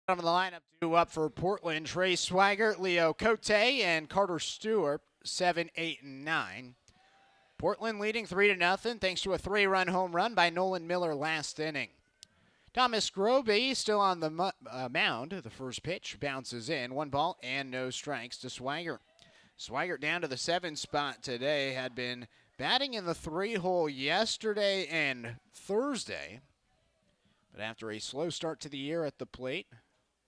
On the lineup, two up for Portland: Trey Swigert, Leo Cote, and Carter Stewart, 7, 8, and 9. Portland leading 3-0 thanks to a 3-run home run by Nolan Miller last inning. Thomas Groby still on the mound. The first pitch bounces in. 1 ball and no strikes to Swigert. Swigert down to the 7 spot today. Had been batting in the 3-hole yesterday and Thursday. But after a slow start to the year at the plate,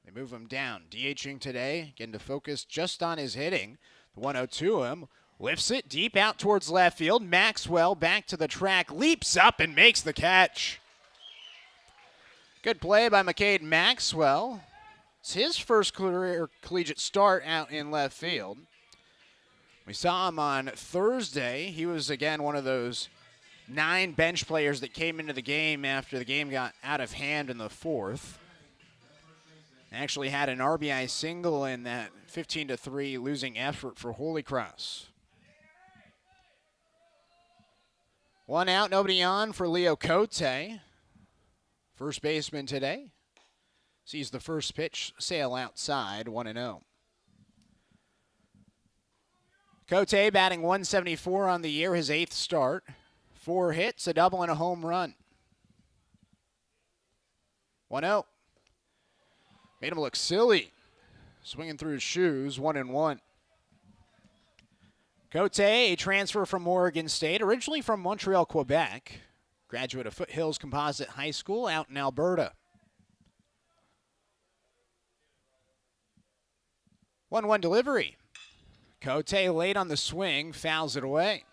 they move him down. DHing today, getting to focus just on his hitting. The 1-0 to him. Lifts it deep out towards left field. Maxwell back to the track, leaps up and makes the catch. Good play by McCade Maxwell. It's his first career collegiate start out in left field. We saw him on Thursday. He was, again, one of those 9 bench players that came into the game after the game got out of hand in the 4th. Actually had an RBI single in that 15-3 losing effort for Holy Cross. 1 out, nobody on for Leo Cote. First baseman today. Sees the first pitch sail outside, 1-0. Cote batting 174 on the year, his 8th start. 4 hits, a double, and a home run. 1-0. Made him look silly. Swinging through his shoes, 1-1. Cote, a transfer from Oregon State, originally from Montreal, Quebec. Graduate of Foothills Composite High School out in Alberta. 1-1 delivery. Cote late on the swing, fouls it away.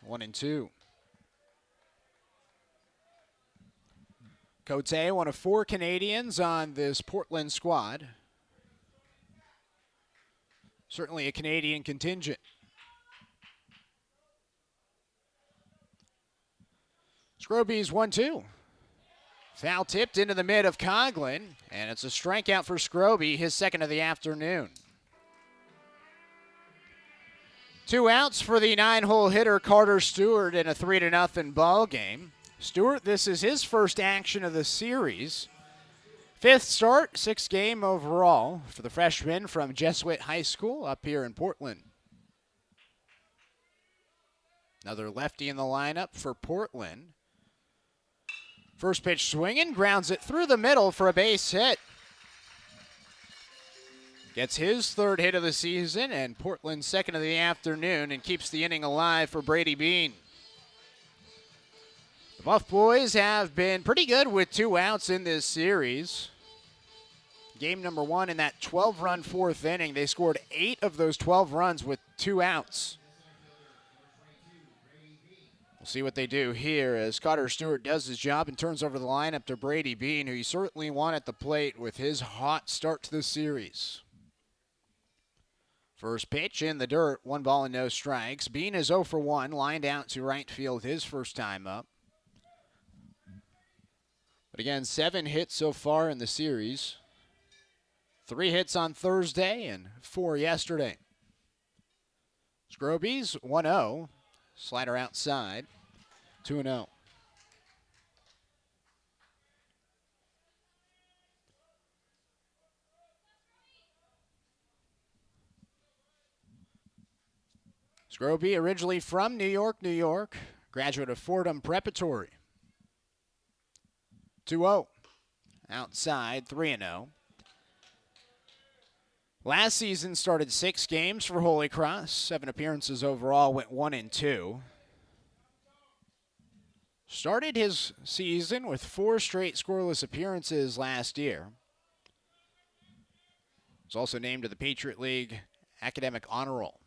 1-2. Cote, one of 4 Canadians on this Portland squad. Certainly a Canadian contingent. Scroby's 1-2. Foul tipped into the mid of Coughlin, and it's a strikeout for Scroby, his 2nd of the afternoon. 2 outs for the 9-hole hitter Carter Stewart in a 3-0 ball game. Stewart, this is his first action of the series. 5th start, 6th game overall for the freshman from Jesuit High School up here in Portland. Another lefty in the lineup for Portland. First pitch swinging, grounds it through the middle for a base hit. Gets his 3rd hit of the season and Portland's 2nd of the afternoon, and keeps the inning alive for Brady Bean. The Buff Boys have been pretty good with 2 outs in this series. Game number 1 in that 12-run 4th inning, they scored 8 of those 12 runs with 2 outs. We'll see what they do here as Carter Stewart does his job and turns over the lineup to Brady Bean, who you certainly want at the plate with his hot start to the series. First pitch in the dirt, 1 ball and no strikes. Bean is 0 for 1, lined out to right field his first time up. But again, 7 hits so far in the series. 3 hits on Thursday and 4 yesterday. Scroby's 1-0. Slider outside, 2-0. Scroby, originally from New York, New York. Graduate of Fordham Preparatory. 2-0. Outside, 3-0. Last season started 6 games for Holy Cross. 7 appearances overall, went 1-2. Started his season with 4 straight scoreless appearances last year. Was also named to the Patriot League Academic Honor Roll.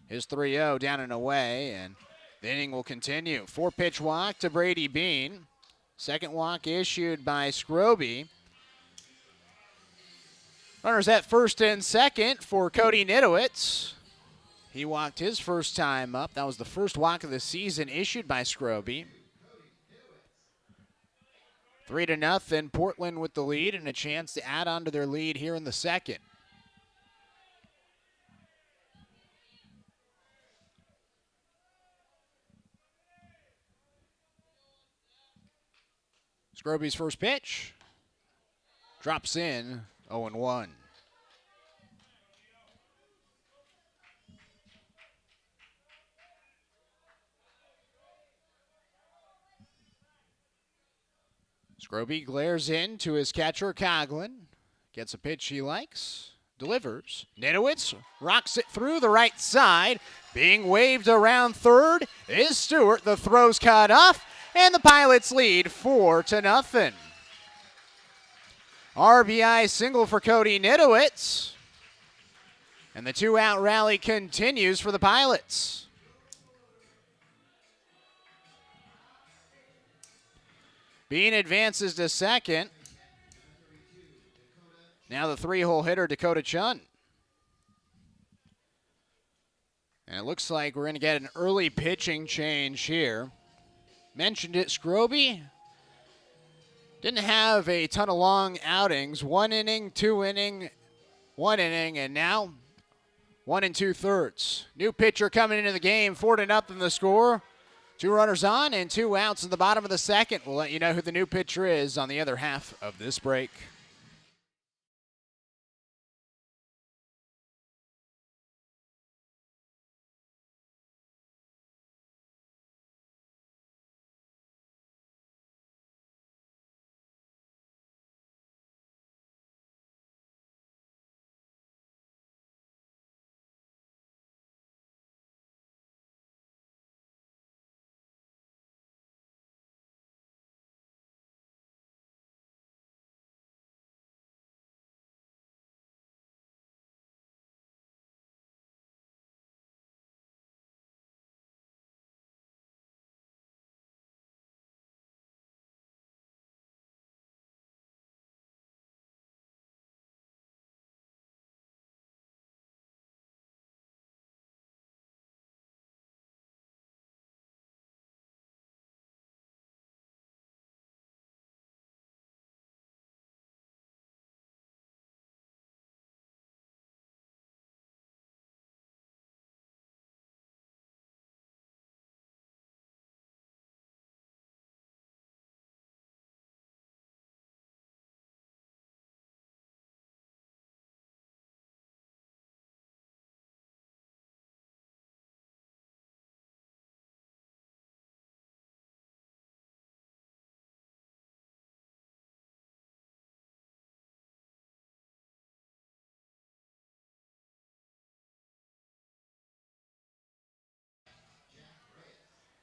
His 3-0 down and away, and the inning will continue. 4-pitch walk to Brady Bean. Second walk issued by Scroby. Runners at first and second for Cody Nidowitz. He walked his first time up. That was the first walk of the season issued by Scroby. 3-0, Portland with the lead and a chance to add on to their lead here in the 2nd. Scroby's first pitch. Drops in 0-1. Scroby glares in to his catcher, Coughlin. Gets a pitch he likes. Delivers. Nitowitz rocks it through the right side. Being waved around third is Stewart. The throw's cut off, and the Pilots lead 4-0. RBI single for Cody Nitowitz. And the two-out rally continues for the Pilots. Bean advances to second. Now the three-hole hitter, Dakota Chun. And it looks like we're going to get an early pitching change here. Mentioned it, Scroby didn't have a ton of long outings. 1 inning, 2 inning, 1 inning, and now 1 2/3. New pitcher coming into the game, 4-0 the score. 2 runners on and 2 outs in the bottom of the second. We'll let you know who the new pitcher is on the other half of this break.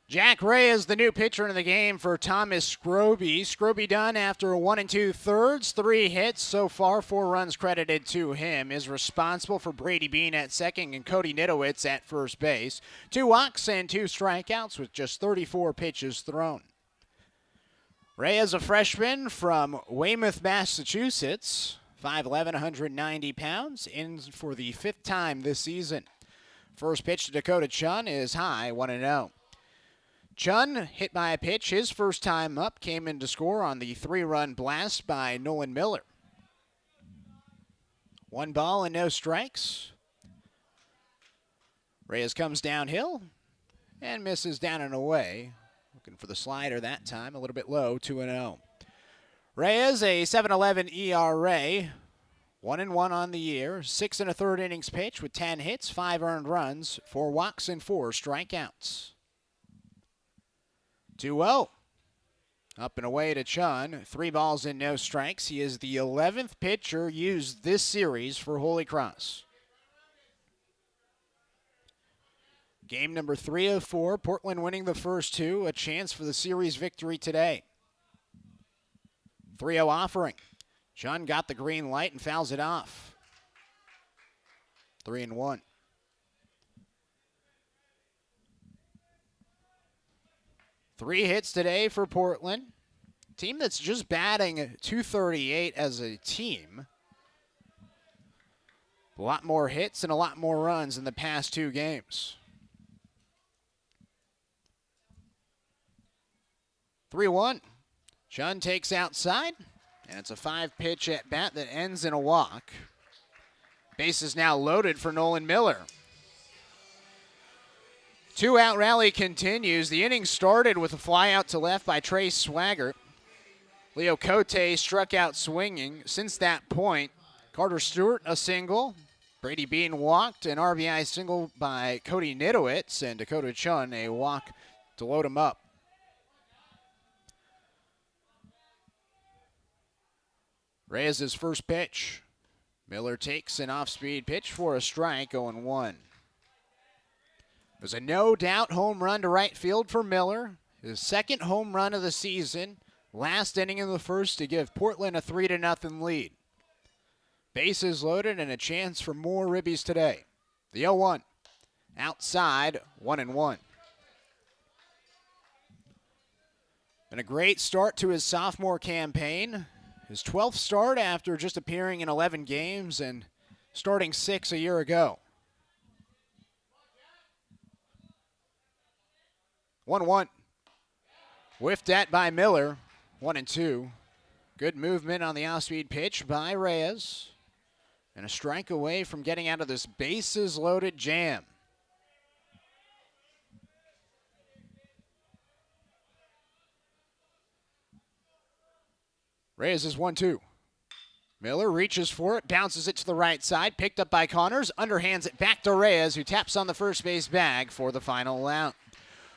Jack Ray is the new pitcher in the game for Thomas Scroby. Scroby done after 1 2/3, 3 hits so far, 4 runs credited to him. Is responsible for Brady Bean at second and Cody Nitowitz at first base. 2 walks and 2 strikeouts with just 34 pitches thrown. Ray is a freshman from Weymouth, Massachusetts. 5'11", 190 pounds, in for the 5th time this season. First pitch to Dakota Chun is high, 1-0. Chun hit by a pitch. His first time up came in to score on the 3-run blast by Nolan Miller. 1 ball and no strikes. Reyes comes downhill and misses down and away. Looking for the slider that time, a little bit low, 2-0. Reyes, a 7.11 ERA, 1-1 on the year, 6 1/3 innings pitched with 10 hits, 5 earned runs, 4 walks and 4 strikeouts. 2-0. Up and away to Chun. 3 balls and no strikes. He is the 11th pitcher used this series for Holy Cross. Game number 3 of 4. Portland winning the first 2. A chance for the series victory today. 3-0 offering. Chun got the green light and fouls it off. 3-1. Three hits today for Portland. Team that's just batting .238 as a team. A lot more hits and a lot more runs in the past 2 games. 3-1. Chun takes outside, and it's a 5-pitch at bat that ends in a walk. Base is now loaded for Nolan Miller. 2-out rally continues. The inning started with a fly out to left by Trey Swaggart. Leo Cote struck out swinging. Since that point, Carter Stewart a single, Brady Bean walked, an RBI single by Cody Nidowitz, and Dakota Chun a walk to load him up. Reyes' first pitch. Miller takes an off-speed pitch for a strike, 0-1. It was a no-doubt home run to right field for Miller. His second home run of the season. Last inning in the first to give Portland a 3-0 lead. Bases loaded and a chance for more ribbies today. The 0-1. Outside, 1-1. And a great start to his sophomore campaign. His 12th start after just appearing in 11 games and starting 6 a year ago. 1-1. Whiffed at by Miller. 1-2. Good movement on the off-speed pitch by Reyes. And a strike away from getting out of this bases-loaded jam. Reyes is 1-2. Miller reaches for it, bounces it to the right side, picked up by Connors, underhands it back to Reyes, who taps on the first base bag for the final out.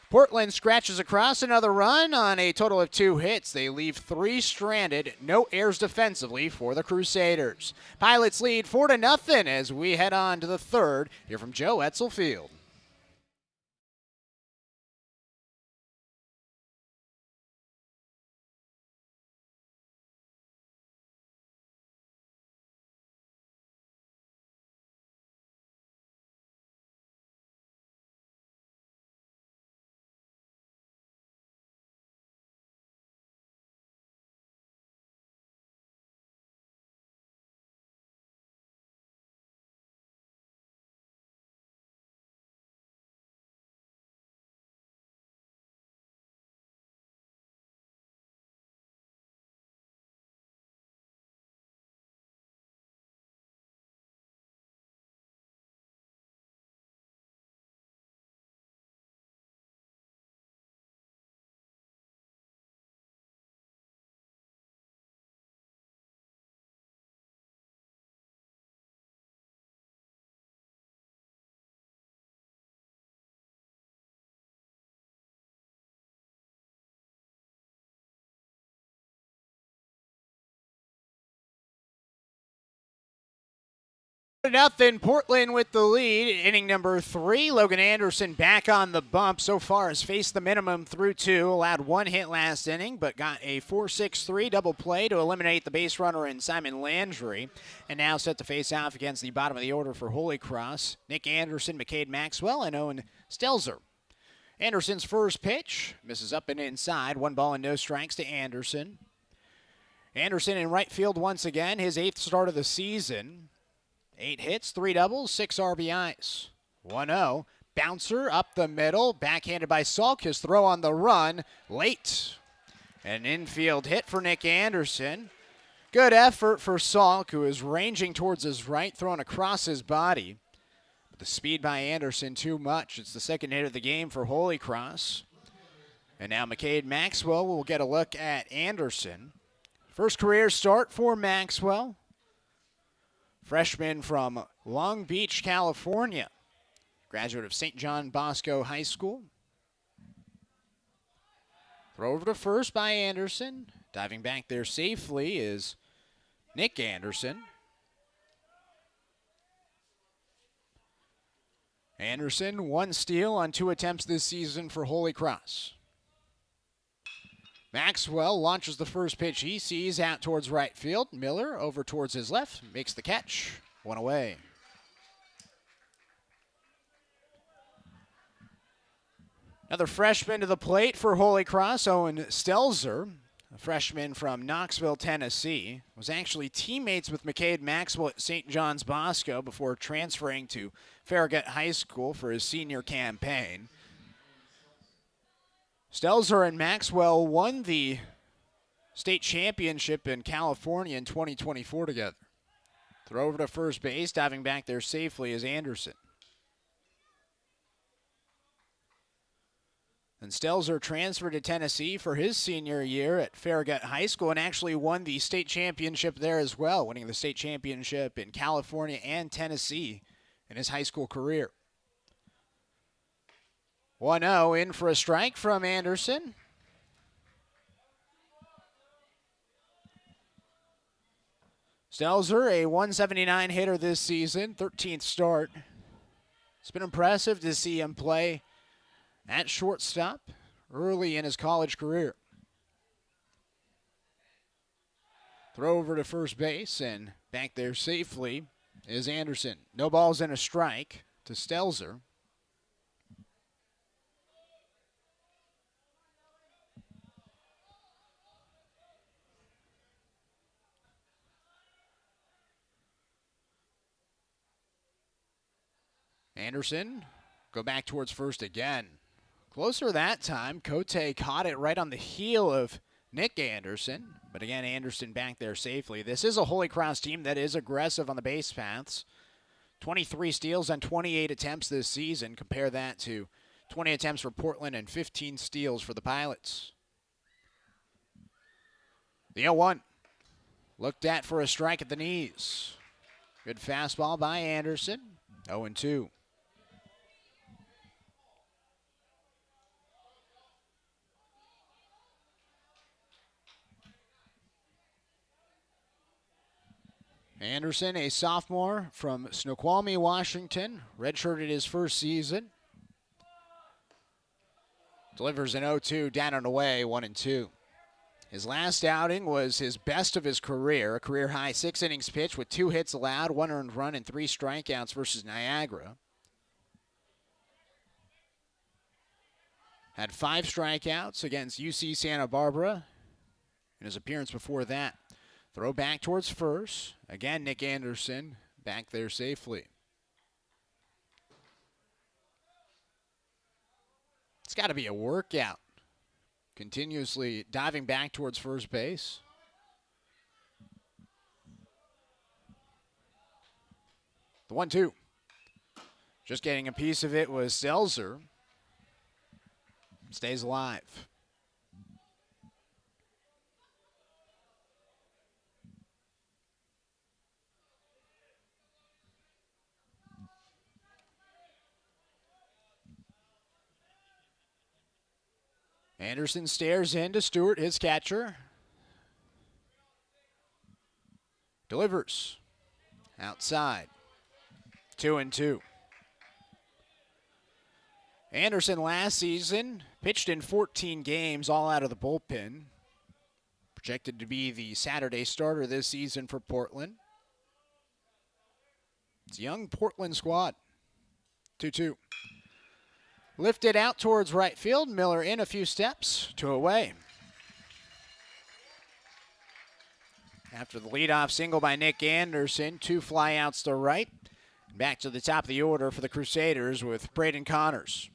Portland scratches across another run on a total of 2 hits. They leave 3 stranded, no errors defensively for the Crusaders. Pilots lead 4-0 as we head on to the third here from Joe Etzel Field. Nothing. Portland with the lead. Inning number 3. Logan Anderson back on the bump. So far has faced the minimum through 2. Allowed 1 hit last inning, but got a 4-6-3 double play to eliminate the base runner in Simon Landry. And now set to face off against the bottom of the order for Holy Cross. Nick Anderson, McCade Maxwell, and Owen Stelzer. Anderson's first pitch misses up and inside. 1 ball and no strikes to Anderson. Anderson in right field once again. His 8th start of the season. 8 hits, 3 doubles, 6 RBIs. 1-0. Bouncer up the middle. Backhanded by Salk. His throw on the run. Late. An infield hit for Nick Anderson. Good effort for Salk, who is ranging towards his right, throwing across his body. But the speed by Anderson too much. It's the second hit of the game for Holy Cross. And now McCade Maxwell will get a look at Anderson. First career start for Maxwell. Freshman from Long Beach, California. Graduate of St. John Bosco High School. Throw over to first by Anderson. Diving back there safely is Nick Anderson. Anderson, 1 steal on 2 attempts this season for Holy Cross. Maxwell launches the first pitch he sees out towards right field. Miller over towards his left, makes the catch. 1 away. Another freshman to the plate for Holy Cross, Owen Stelzer, a freshman from Knoxville, Tennessee. Was actually teammates with McCade Maxwell at St. John's Bosco before transferring to Farragut High School for his senior campaign. Stelzer and Maxwell won the state championship in California in 2024 together. Throw over to first base, diving back there safely is Anderson. And Stelzer transferred to Tennessee for his senior year at Farragut High School and actually won the state championship there as well, winning the state championship in California and Tennessee in his high school career. 1-0 in for a strike from Anderson. Stelzer, a 179 hitter this season, 13th start. It's been impressive to see him play at shortstop early in his college career. Throw over to first base, and back there safely is Anderson. No balls and a strike to Stelzer. Anderson, go back towards first again. Closer that time. Cote caught it right on the heel of Nick Anderson. But again, Anderson back there safely. This is a Holy Cross team that is aggressive on the base paths. 23 steals on 28 attempts this season. Compare that to 20 attempts for Portland and 15 steals for the Pilots. The 0-1. Looked at for a strike at the knees. Good fastball by Anderson. 0-2. Anderson, a sophomore from Snoqualmie, Washington, redshirted his first season. Delivers an 0-2 down and away, 1-2. His last outing was his best of his career, a career-high 6 innings pitched with 2 hits allowed, 1 earned run, and 3 strikeouts versus Niagara. Had 5 strikeouts against UC Santa Barbara in his appearance before that. Throw back towards first. Again, Nick Anderson back there safely. It's got to be a workout. Continuously diving back towards first base. The 1-2. Just getting a piece of it was Stelzer. Stays alive. Anderson stares into Stewart, his catcher. Delivers. Outside. 2-2. Anderson last season pitched in 14 games, all out of the bullpen. Projected to be the Saturday starter this season for Portland. It's a young Portland squad. 2-2. Lifted out towards right field. Miller in a few steps. 2 away. After the leadoff single by Nick Anderson, 2 flyouts to right. Back to the top of the order for the Crusaders with Braden Connors.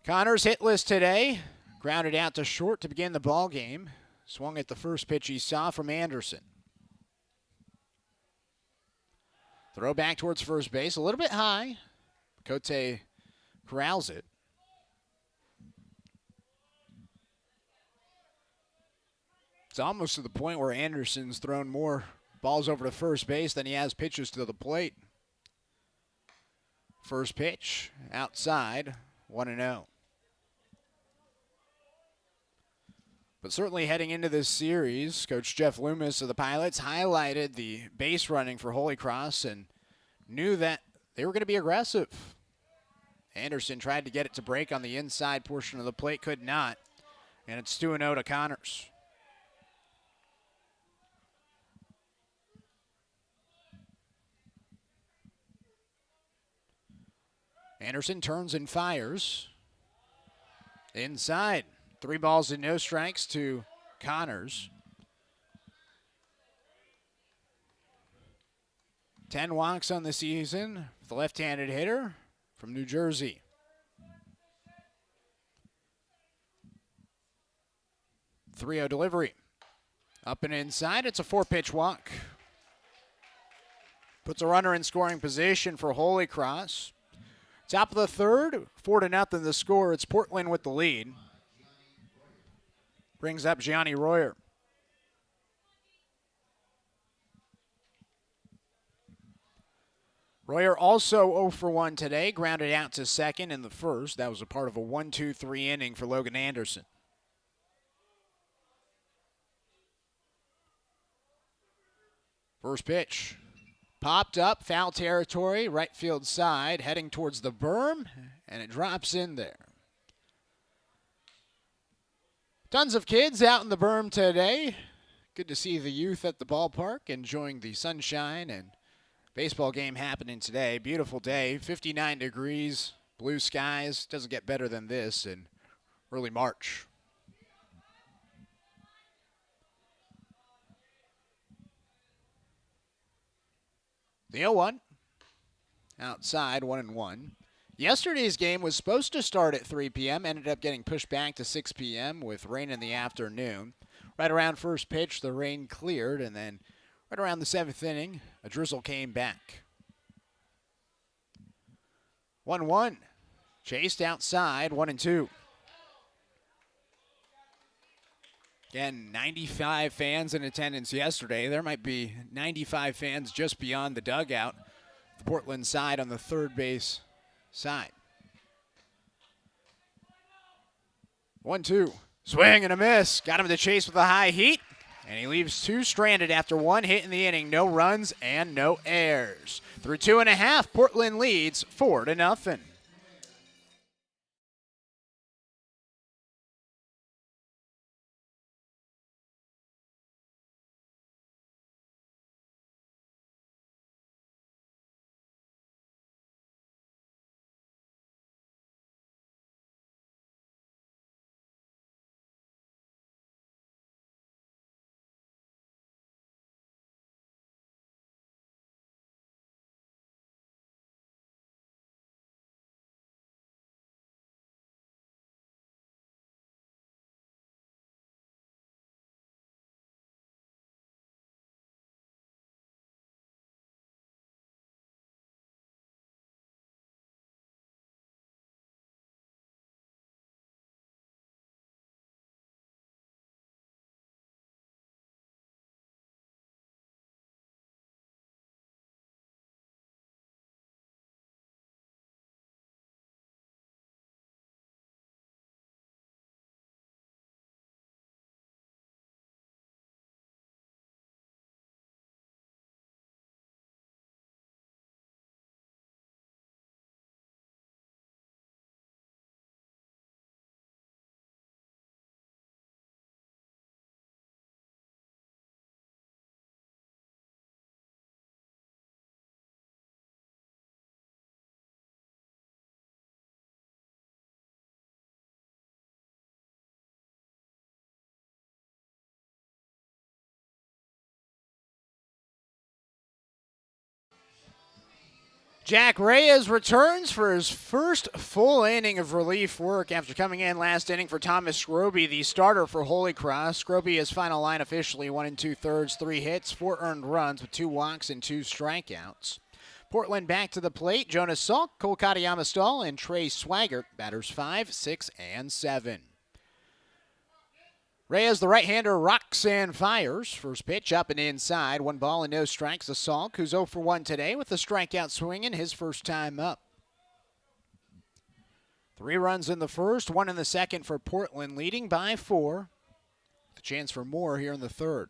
Connors hitless today. Grounded out to short to begin the ball game. Swung at the first pitch he saw from Anderson. Throw back towards first base, a little bit high. Cote corrals it. It's almost to the point where Anderson's thrown more balls over to first base than he has pitches to the plate. First pitch, outside, 1-0. But certainly heading into this series, Coach Jeff Loomis of the Pilots highlighted the base running for Holy Cross and knew that they were going to be aggressive. Anderson tried to get it to break on the inside portion of the plate, could not. And it's 2-0 to Connors. Anderson turns and fires. Inside. 3 balls and no strikes to Connors. 10 walks on the season. The left-handed hitter from New Jersey. The 3-0 delivery. Up and inside. It's a 4-pitch walk. Puts a runner in scoring position for Holy Cross. Top of the third, 4-0 the score. It's Portland with the lead. Brings up Gianni Royer. Royer also 0 for 1 today, grounded out to second in the first. That was a part of a 1-2-3 inning for Logan Anderson. First pitch. Popped up, foul territory, right field side, heading towards the berm, and it drops in there. Tons of kids out in the berm today. Good to see the youth at the ballpark enjoying the sunshine and baseball game happening today. Beautiful day, 59 degrees, blue skies. Doesn't get better than this in early March. The 0-1. Outside, 1-1. Yesterday's game was supposed to start at 3 p.m., ended up getting pushed back to 6 p.m. with rain in the afternoon. Right around first pitch, the rain cleared, and then right around the 7th inning, a drizzle came back. 1-1. Chased outside, 1-2. Again, 95 fans in attendance yesterday. There might be 95 fans just beyond the dugout. The Portland side on the third base side. 1-2. Swing and a miss. Got him to chase with a high heat. And he leaves two stranded after one hit in the inning. No runs and no errors. Through 2.5, Portland leads 4-0. Jack Reyes returns for his first full inning of relief work after coming in last inning for Thomas Scroby, the starter for Holy Cross. Scroby, his final line officially 1 2/3, 3 hits, 4 earned runs with 2 walks and 2 strikeouts. Portland back to the plate. Jonas Salk, Cole Katayama-Stahl, and Trey Swaggart, batters 5, 6, and 7. Reyes, the right-hander, rocks and fires. First pitch up and inside. 1 ball and no strikes to Salk, who's 0 for 1 today with a strikeout swinging his first time up. 3 runs in the first, 1 in the second for Portland, leading by 4. The chance for more here in the third.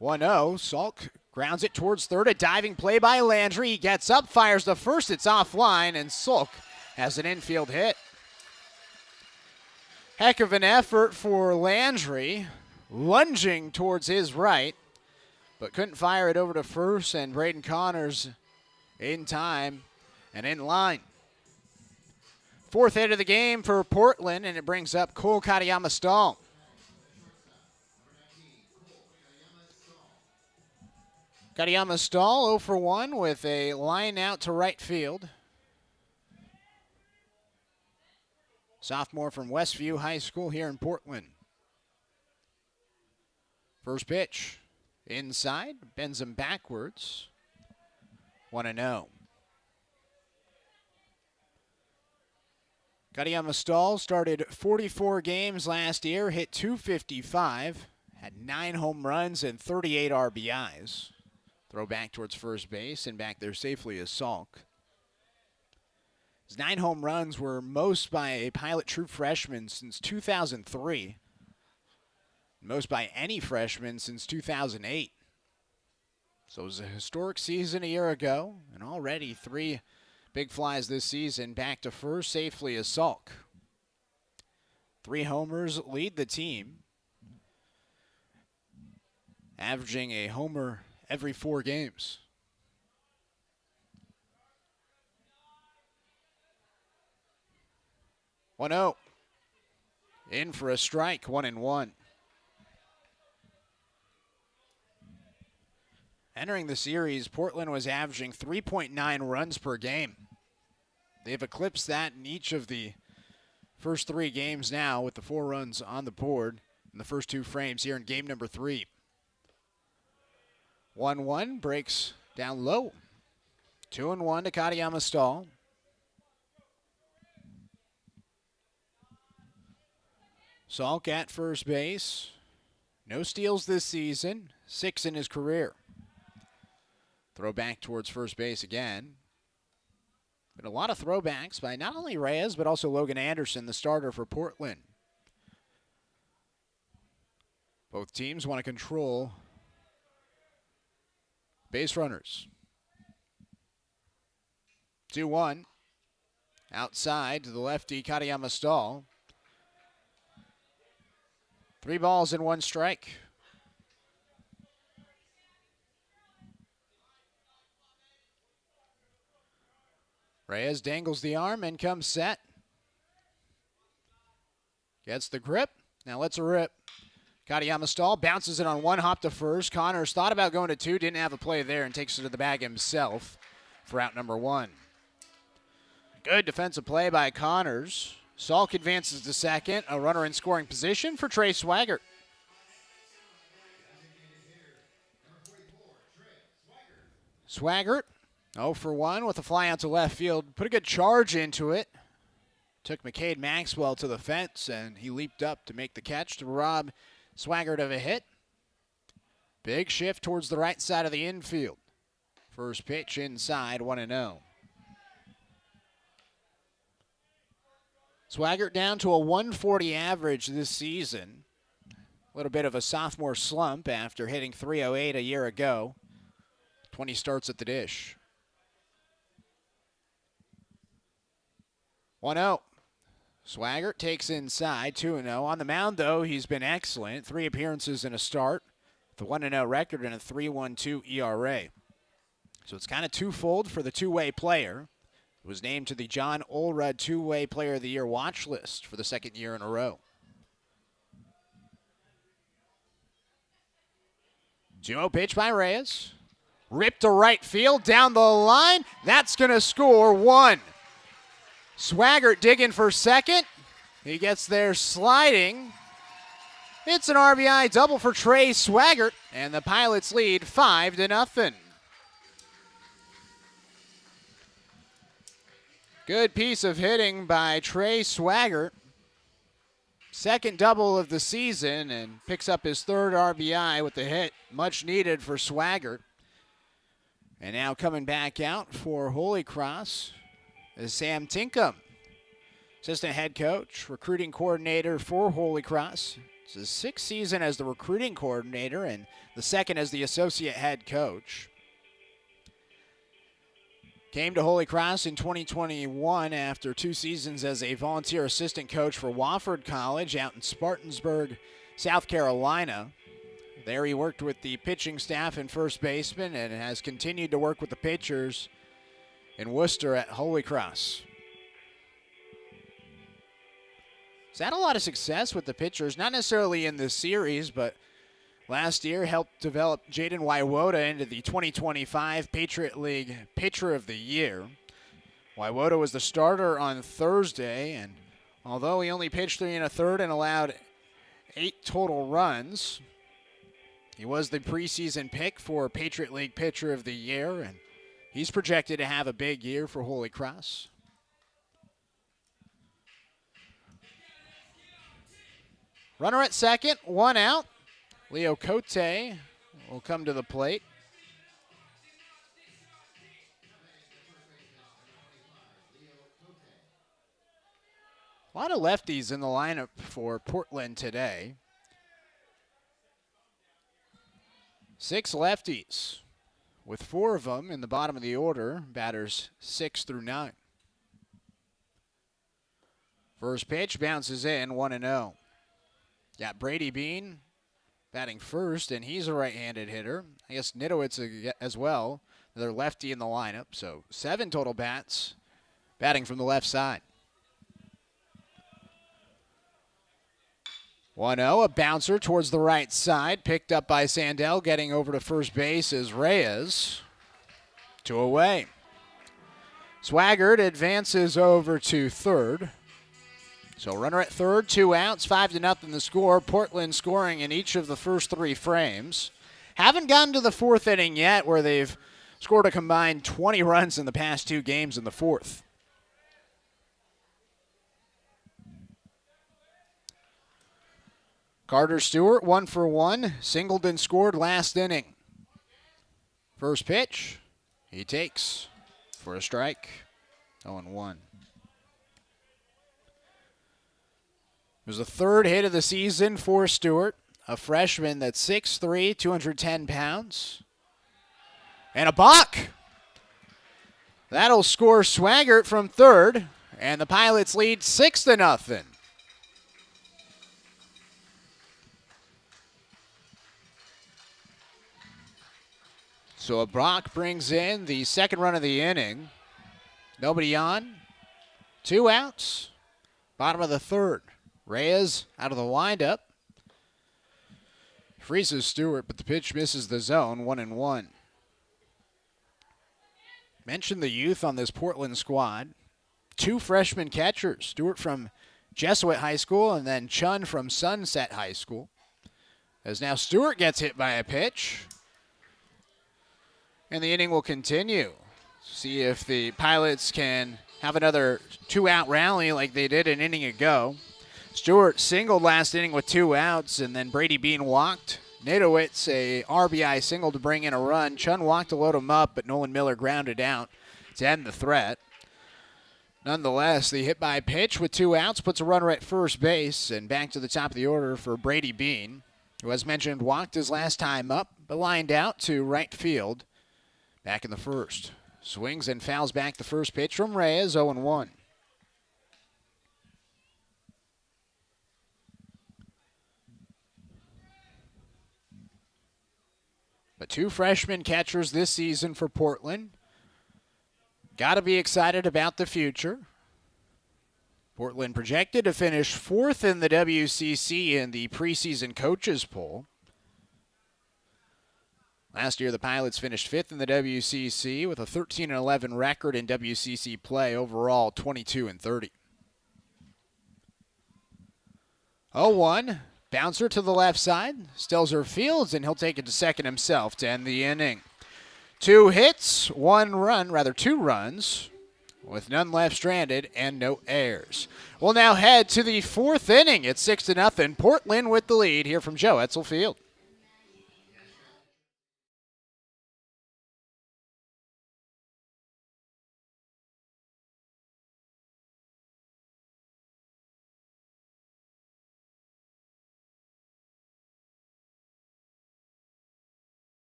1-0. Salk grounds it towards third. A diving play by Landry. He gets up, fires the first. It's offline, and Salk has an infield hit. Heck of an effort for Landry, lunging towards his right, but couldn't fire it over to first, and Braden Connors in time and in line. 4th hit of the game for Portland, and it brings up Cole Katayama-Stahl. Katayama-Stahl 0 for 1 with a line out to right field. Sophomore from Westview High School here in Portland. First pitch, inside, bends him backwards. 1-0. Katayama Stahl started 44 games last year, hit .255, had 9 home runs and 38 RBIs. Throw back towards first base and back there safely is Salk. His 9 home runs were most by a Pilot true freshman since 2003. Most by any freshman since 2008. So it was a historic season a year ago, and already 3 big flies this season. Back to first safely is Salk. 3 homers lead the team, averaging a homer every 4 games. One 0. In for a strike, 1-1. Entering the series, Portland was averaging 3.9 runs per game. They've eclipsed that in each of the first 3 games now, with the 4 runs on the board in the first 2 frames here in game number 3. 1-1, breaks down low. 2-1 to Katayama Stahl. Salk at first base. No steals this season, 6 in his career. Throw back towards first base again. Been a lot of throwbacks by not only Reyes, but also Logan Anderson, the starter for Portland. Both teams want to control base runners. 2-1. Outside to the lefty, Katayama Stahl. 3 balls and 1 strike. Reyes dangles the arm and comes set. Gets the grip. Now lets it rip. Katayama Stahl bounces it on 1 hop to first. Connors thought about going to 2, didn't have a play there, and takes it to the bag himself for out number 1. Good defensive play by Connors. Salk advances to second. A runner in scoring position for Trey Swaggart. Swaggart 0 for 1 with a fly out to left field. Put a good charge into it. Took McCade Maxwell to the fence, and he leaped up to make the catch to rob Swaggart of a hit. Big shift towards the right side of the infield. First pitch inside, 1-0. Swaggart down to a 140 average this season. A little bit of a sophomore slump after hitting .308 a year ago. 20 starts at the dish. 1-0. Swaggart takes inside, 2-0. On the mound, though, he's been excellent. 3 appearances and a start. The 1-0 record and a 3.12 ERA. So it's kind of twofold for the two-way player. It was named to the John Olrud Two-Way Player of the Year watch list for the 2nd year in a row. 2-0 pitch by Reyes. Ripped to right field, down the line. That's going to score 1. Swaggart digging for second. He gets there sliding. It's an RBI double for Trey Swaggart, and the Pilots lead 5-0. Good piece of hitting by Trey Swaggart. 2nd double of the season, and picks up his 3rd RBI with the hit. Much needed for Swaggart. And now coming back out for Holy Cross is Sam Tinkham, assistant head coach, recruiting coordinator for Holy Cross. It's his 6th season as the recruiting coordinator and the 2nd as the associate head coach. Came to Holy Cross in 2021 after 2 seasons as a volunteer assistant coach for Wofford College out in Spartansburg, South Carolina. There he worked with the pitching staff and first baseman and has continued to work with the pitchers in Worcester at Holy Cross. He's had a lot of success with the pitchers, not necessarily in this series, but last year helped develop Jaden Waiwoda into the 2025 Patriot League Pitcher of the Year. Waiwoda was the starter on Thursday, and although he only pitched 3 1/3 and allowed 8 total runs, he was the preseason pick for Patriot League Pitcher of the Year, and he's projected to have a big year for Holy Cross. Runner at second, 1 out. Leo Cote will come to the plate. A lot of lefties in the lineup for Portland today. 6 lefties, with 4 of them in the bottom of the order, batters 6 through 9. First pitch bounces in, 1-0. Got Brady Bean batting first, and he's a right-handed hitter. I guess Nitowitz as well. They're lefty in the lineup, so 7 total bats batting from the left side. 1-0, a bouncer towards the right side, picked up by Sandell. Getting over to first base is Reyes. 2 away. Swaggart advances over to third. So runner at third, 2 outs, 5-0 the score. Portland scoring in each of the first 3 frames. Haven't gotten to the 4th inning yet, where they've scored a combined 20 runs in the past 2 games in the 4th. Carter Stewart, 1 for 1. Singleton scored last inning. First pitch, he takes for a strike. 0-1. It was the 3rd hit of the season for Stewart, a freshman that's 6'3", 210 pounds. And a balk. That'll score Swaggart from third, and the Pilots lead 6-0. So a Brock brings in the 2nd run of the inning. Nobody on. 2 outs. Bottom of the 3rd. Reyes out of the windup. Freezes Stewart, but the pitch misses the zone. 1-1. Mentioned the youth on this Portland squad. 2 freshman catchers. Stewart from Jesuit High School and then Chun from Sunset High School. As now Stewart gets hit by a pitch. And the inning will continue. See if the Pilots can have another 2-out rally like they did an inning ago. Stewart singled last inning with 2 outs, and then Brady Bean walked. Nitowitz, a RBI single to bring in a run. Chun walked to load him up, but Nolan Miller grounded out to end the threat. Nonetheless, the hit by pitch with 2 outs puts a runner at first base, and back to the top of the order for Brady Bean, who, as mentioned, walked his last time up, but lined out to right field back in the 1st. Swings and fouls back the first pitch from Reyes, 0-1. But 2 freshman catchers this season for Portland. Got to be excited about the future. Portland projected to finish 4th in the WCC in the preseason coaches poll. Last year, the Pilots finished 5th in the WCC with a 13-11 record in WCC play, overall 22-30. 0-1, bouncer to the left side. Stelzer fields, and he'll take it to second himself to end the inning. 2 hits, 2 runs, with none left stranded and no errors. We'll now head to the 4th inning. It's 6-0. Portland with the lead here from Joe Etzel Field.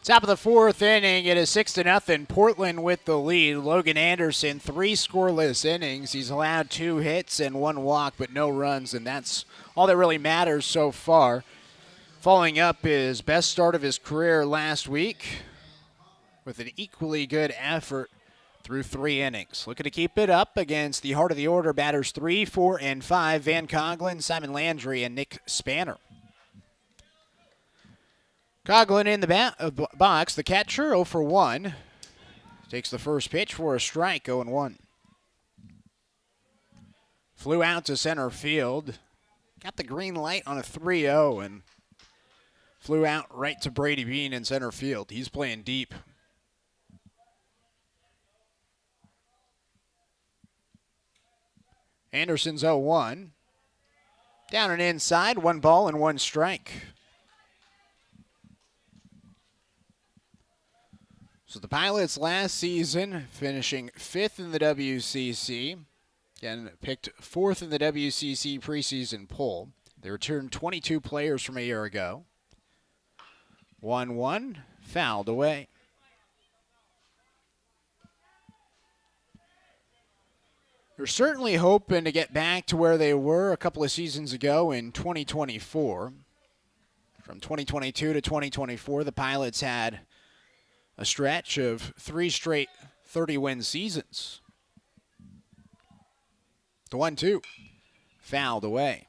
Top of the fourth inning, it is 6-0. Portland with the lead. Logan Anderson, 3 scoreless innings. He's allowed 2 hits and 1 walk, but no runs, and that's all that really matters so far. Following up his best start of his career last week with an equally good effort through 3 innings. Looking to keep it up against the heart of the order batters 3, 4, and 5, Van Coughlin, Simon Landry, and Nick Spanner. Coughlin in the box, the catcher, 0 for 1. Takes the first pitch for a strike, 0-1. Flew out to center field. Got the green light on a 3-0 and flew out right to Brady Bean in center field. He's playing deep. Anderson's 0-1. Down and inside, 1 ball and 1 strike. So the Pilots last season finishing 5th in the WCC. Again, picked 4th in the WCC preseason poll. They returned 22 players from a year ago. 1-1, fouled away. They're certainly hoping to get back to where they were a couple of seasons ago in 2024. From 2022 to 2024, the Pilots had a stretch of 3 straight 30-win seasons. The 1-2, fouled away.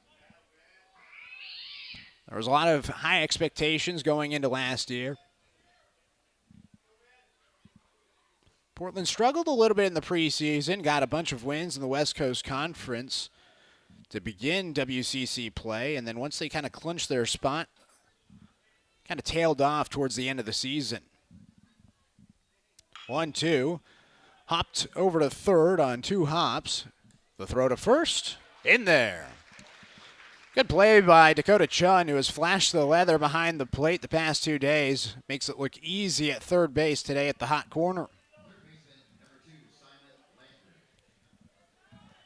There was a lot of high expectations going into last year. Portland struggled a little bit in the preseason, got a bunch of wins in the West Coast Conference to begin WCC play, and then once they kind of clinched their spot, kind of tailed off towards the end of the season. 1-2, hopped over to third on 2 hops. The throw to first, in there. Good play by Dakota Chun, who has flashed the leather behind the plate the past 2 days. Makes it look easy at third base today at the hot corner.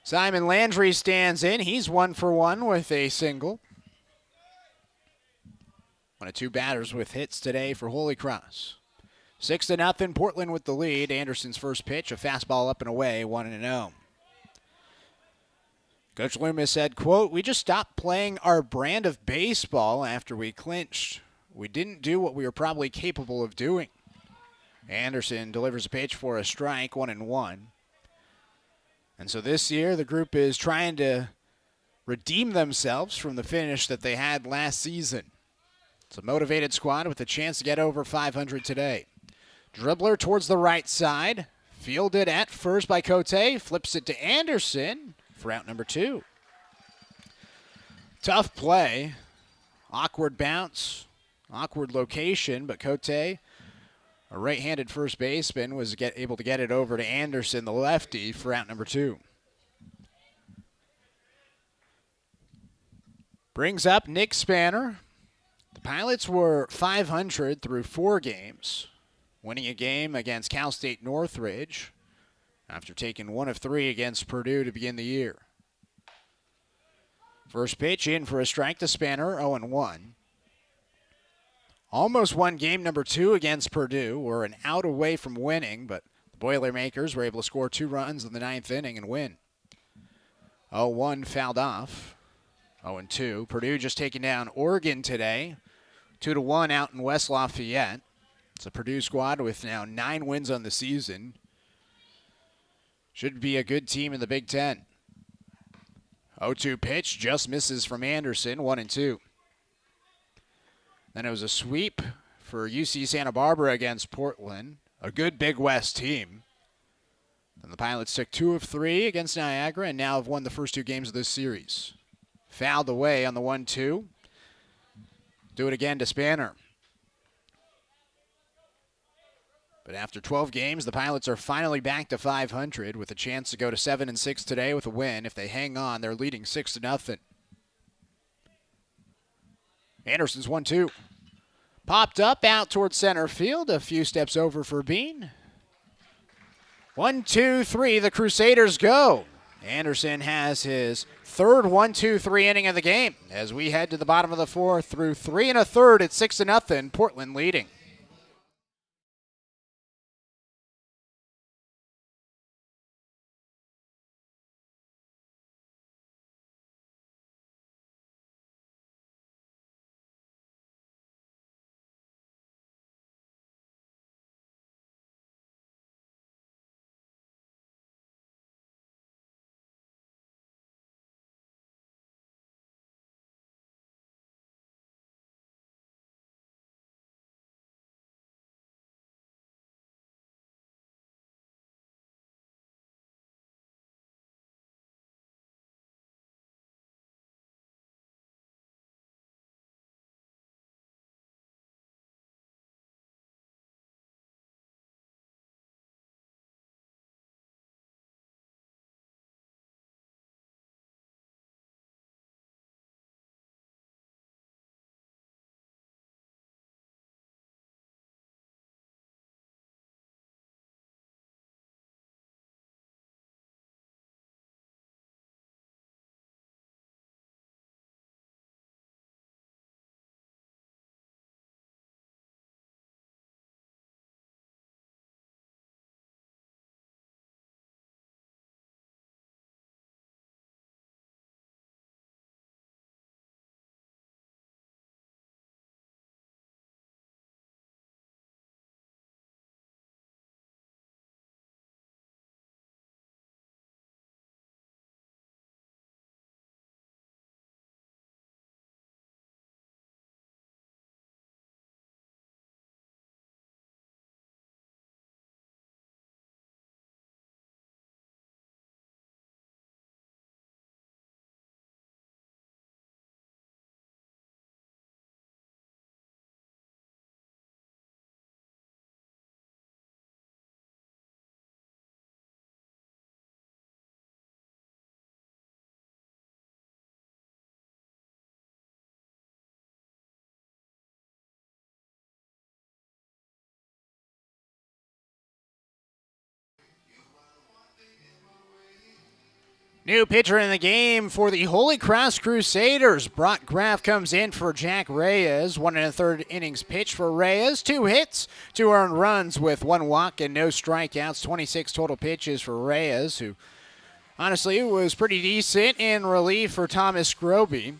Simon Landry stands in. He's 1 for 1 with a single. 1 of 2 batters with hits today for Holy Cross. 6-0, Portland with the lead. Anderson's first pitch, a fastball up and away, 1-0. Coach Loomis said, quote, "We just stopped playing our brand of baseball after we clinched. We didn't do what we were probably capable of doing." Anderson delivers a pitch for a strike, 1-1. And so this year, the group is trying to redeem themselves from the finish that they had last season. It's a motivated squad with a chance to get over 500 today. Dribbler towards the right side. Fielded at first by Cote. Flips it to Anderson for out number 2. Tough play. Awkward bounce. Awkward location, but Cote, a right-handed first baseman, was able to get it over to Anderson, the lefty, for out number 2. Brings up Nick Spanner. The Pilots were 500 through 4 games, winning a game against Cal State Northridge after taking 1 of 3 against Purdue to begin the year. First pitch in for a strike to Spanner, 0-1. Almost won game number 2 against Purdue. We're an out away from winning, but the Boilermakers were able to score 2 runs in the 9th inning and win. 0-1 fouled off. 0-2. Purdue just taking down Oregon today. 2-1 out in West Lafayette. It's a Purdue squad with now 9 wins on the season. Should be a good team in the Big Ten. 0-2 pitch just misses from Anderson, 1-2. Then it was a sweep for UC Santa Barbara against Portland, a good Big West team. Then the Pilots took 2 of 3 against Niagara and now have won the first 2 games of this series. Fouled away on the 1-2. Do it again to Spanner. But after 12 games, the Pilots are finally back to 500 with a chance to go to 7-6 today with a win. If they hang on, they're leading 6-0. Anderson's 1-2. Popped up out towards center field. A few steps over for Bean. 1-2-3, the Crusaders go. Anderson has his third 1-2-3 inning of the game as we head to the bottom of the 4th through 3 1/3. It's 6-0, Portland leading. New pitcher in the game for the Holy Cross Crusaders. Brock Graff comes in for Jack Reyes. 1 1/3 innings pitched for Reyes. 2 hits, 2 earned runs with 1 walk and no strikeouts. 26 total pitches for Reyes, who honestly was pretty decent in relief for Thomas Groby,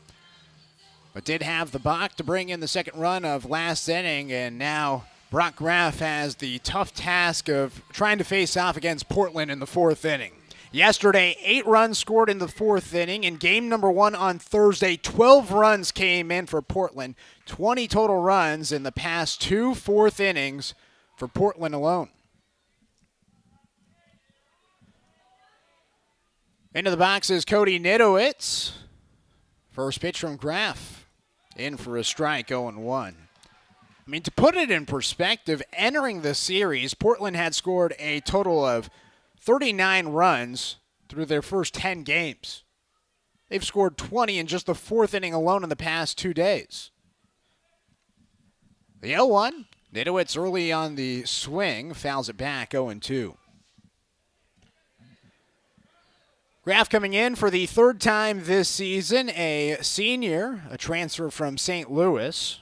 but did have the balk to bring in the second run of last inning, and now Brock Graff has the tough task of trying to face off against Portland in the 4th inning. Yesterday, 8 runs scored in the 4th inning. In game number 1 on Thursday, 12 runs came in for Portland. 20 total runs in the past 2 4th innings for Portland alone. Into the box is Cody Nidowitz. First pitch from Graff. In for a strike, 0-1. I mean, to put it in perspective, entering the series, Portland had scored a total of 39 runs through their first 10 games. They've scored 20 in just the 4th inning alone in the past 2 days. The 0-1. Nidowitz early on the swing, fouls it back, 0-2. Graff coming in for the 3rd time this season, a senior, a transfer from St. Louis,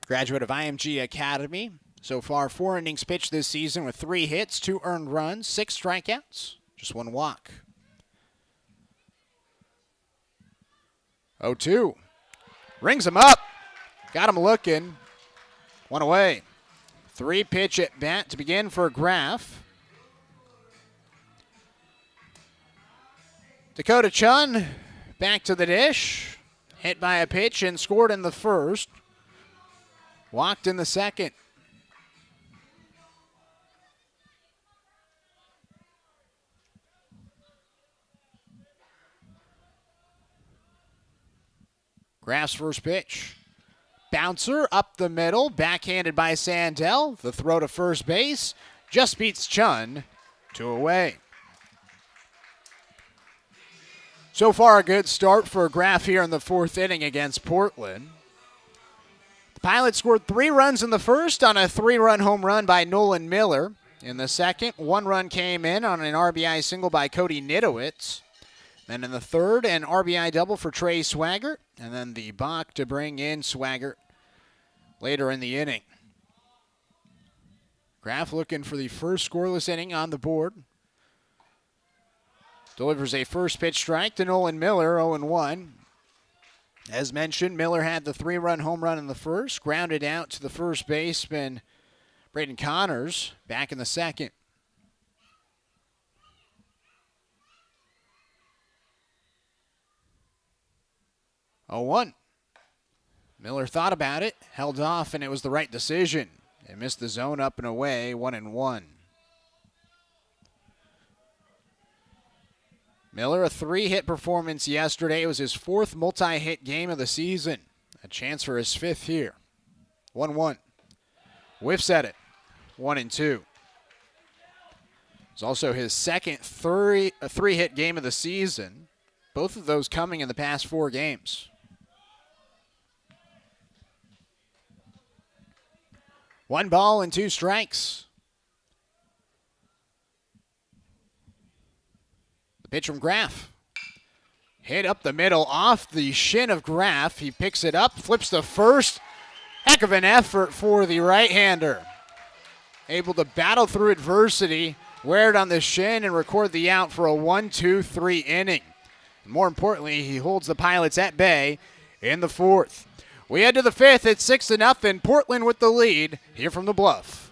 graduate of IMG Academy. So far, 4 innings pitched this season with 3 hits, 2 earned runs, 6 strikeouts, just 1 walk. 0-2. Rings him up. Got him looking. 1 away. 3-pitch at bat to begin for Graff. Dakota Chun back to the dish. Hit by a pitch and scored in the 1st. Walked in the 2nd. Graff's first pitch. Bouncer up the middle, backhanded by Sandell. The throw to first base just beats Chun. 2 away. So far, a good start for Graff here in the 4th inning against Portland. The Pilots scored 3 runs in the 1st on a 3-run home run by Nolan Miller. In the 2nd, 1 run came in on an RBI single by Cody Nidowitz. Then in the 3rd, an RBI double for Trey Swaggart, and then the balk to bring in Swaggart later in the inning. Graff looking for the first scoreless inning on the board. Delivers a first pitch strike to Nolan Miller, 0-1. As mentioned, Miller had the 3-run home run in the 1st, grounded out to the first baseman, Braden Connors, back in the 2nd. 0-1. Miller thought about it, held off, and it was the right decision. They missed the zone up and away, 1-1. Miller, a 3-hit performance yesterday. It was his 4th multi-hit game of the season. A chance for his 5th here. 1-1. Whiffs at it. 1-2. It's also his 2nd 3-hit game of the season. Both of those coming in the past 4 games. 1 ball and 2 strikes. The pitch from Graff. Hit up the middle off the shin of Graff. He picks it up, flips to first. Heck of an effort for the right-hander. Able to battle through adversity, wear it on the shin, and record the out for a 1-2-3 inning. And more importantly, he holds the Pilots at bay in the 4th. We head to the 5th. It's 6-0. Portland with the lead here from the Bluff.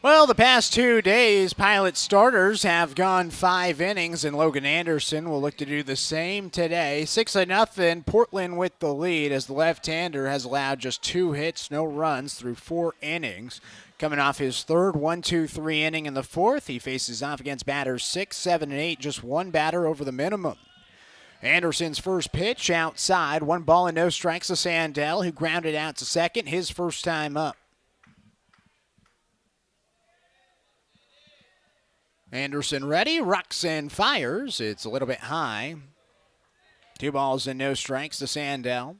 Well, the past 2 days, Pilot starters have gone 5 innings, and Logan Anderson will look to do the same today. 6-0, Portland with the lead as the left-hander has allowed just 2 hits, no runs through 4 innings. Coming off his third 1-2-3 inning in the fourth, he faces off against batters 6, 7, and 8, just one batter over the minimum. Anderson's first pitch outside, 1 ball and no strikes to Sandell, who grounded out to second, his first time up. Anderson ready, rocks and fires. It's a little bit high. 2 balls and no strikes to Sandell,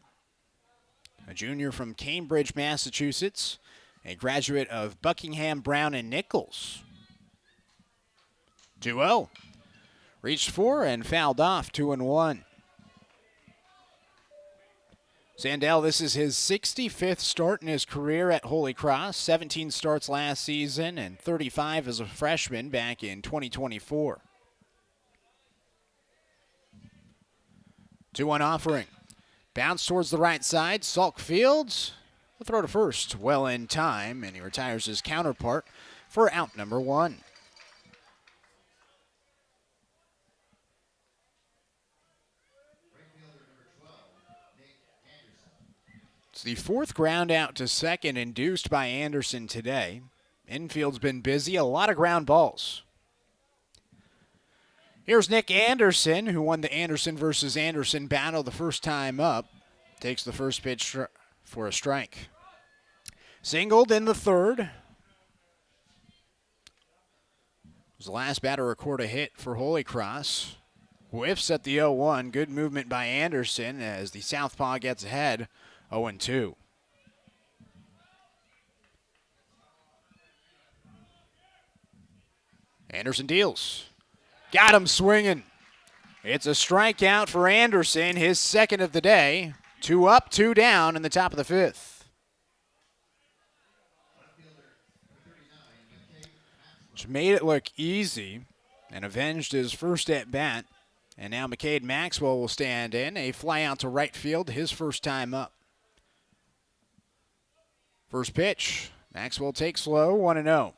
a junior from Cambridge, Massachusetts, a graduate of Buckingham, Brown, and Nichols. 2-0. Reached for and fouled off, 2-1. Sandell, this is his 65th start in his career at Holy Cross, 17 starts last season and 35 as a freshman back in 2024. 2-1 offering. Bounce towards the right side. Salk Fields will throw to first well in time, and he retires his counterpart for out number 1. It's the 4th ground out to second induced by Anderson today. Infield's been busy, a lot of ground balls. Here's Nick Anderson, who won the Anderson versus Anderson battle the first time up. Takes the first pitch for a strike. Singled in the third. Was the last batter to record a hit for Holy Cross. Whiffs at the 0-1. Good movement by Anderson as the southpaw gets ahead. 0-2. Anderson deals. Got him swinging. It's a strikeout for Anderson, his second of the day. 2 up, 2 down in the top of the 5th. Which made it look easy and avenged his first at bat. And now McCade Maxwell will stand in. A fly out to right field, his first time up. First pitch, Maxwell takes low, 1-0.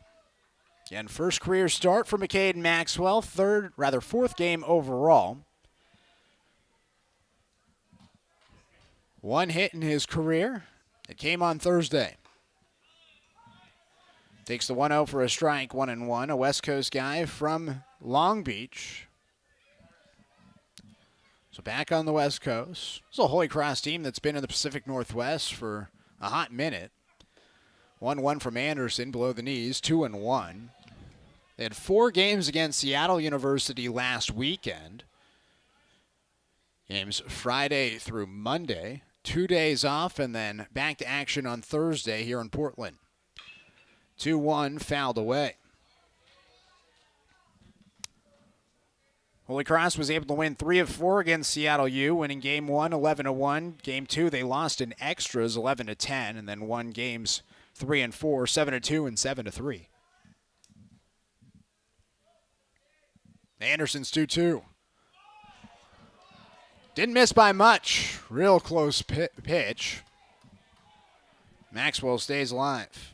Again, first career start for McCade Maxwell, 4th game overall. 1 hit in his career. It came on Thursday. Takes the 1-0 for a strike, 1-1. A West Coast guy from Long Beach. So back on the West Coast. It's a Holy Cross team that's been in the Pacific Northwest for a hot minute. 1-1 from Anderson, below the knees, 2-1. They had 4 games against Seattle University last weekend. Games Friday through Monday. 2 days off, and then back to action on Thursday here in Portland. 2-1, fouled away. Holy Cross was able to win 3 of 4 against Seattle U, winning Game 1, 11-1. Game 2, they lost in extras, 11-10, and then won games 3 and 4, 7-2, and 7-3. Anderson's 2-2. Didn't miss by much. Real close pitch. Maxwell stays alive.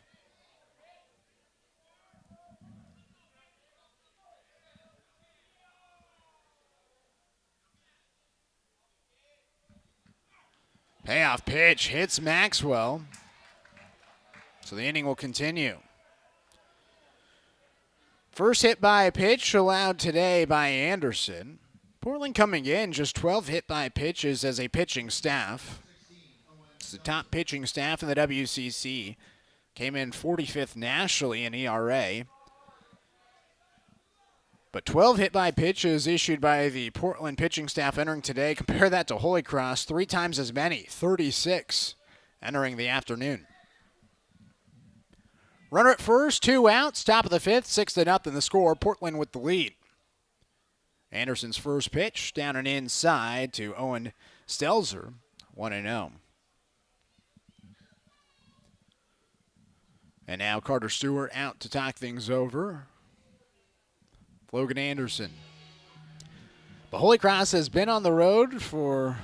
Payoff pitch hits Maxwell. So the inning will continue. First hit by pitch allowed today by Anderson. Portland coming in just 12 hit by pitches as a pitching staff. It's the top pitching staff in the WCC. Came in 45th nationally in ERA. But 12 hit by pitches issued by the Portland pitching staff entering today. Compare that to Holy Cross, 3 times as many, 36 entering the afternoon. Runner at first, 2 outs, top of the 5th, 6-0 the score. Portland with the lead. Anderson's first pitch down and inside to Owen Stelzer, 1-0. And now Carter Stewart out to talk things over. Logan Anderson. But Holy Cross has been on the road for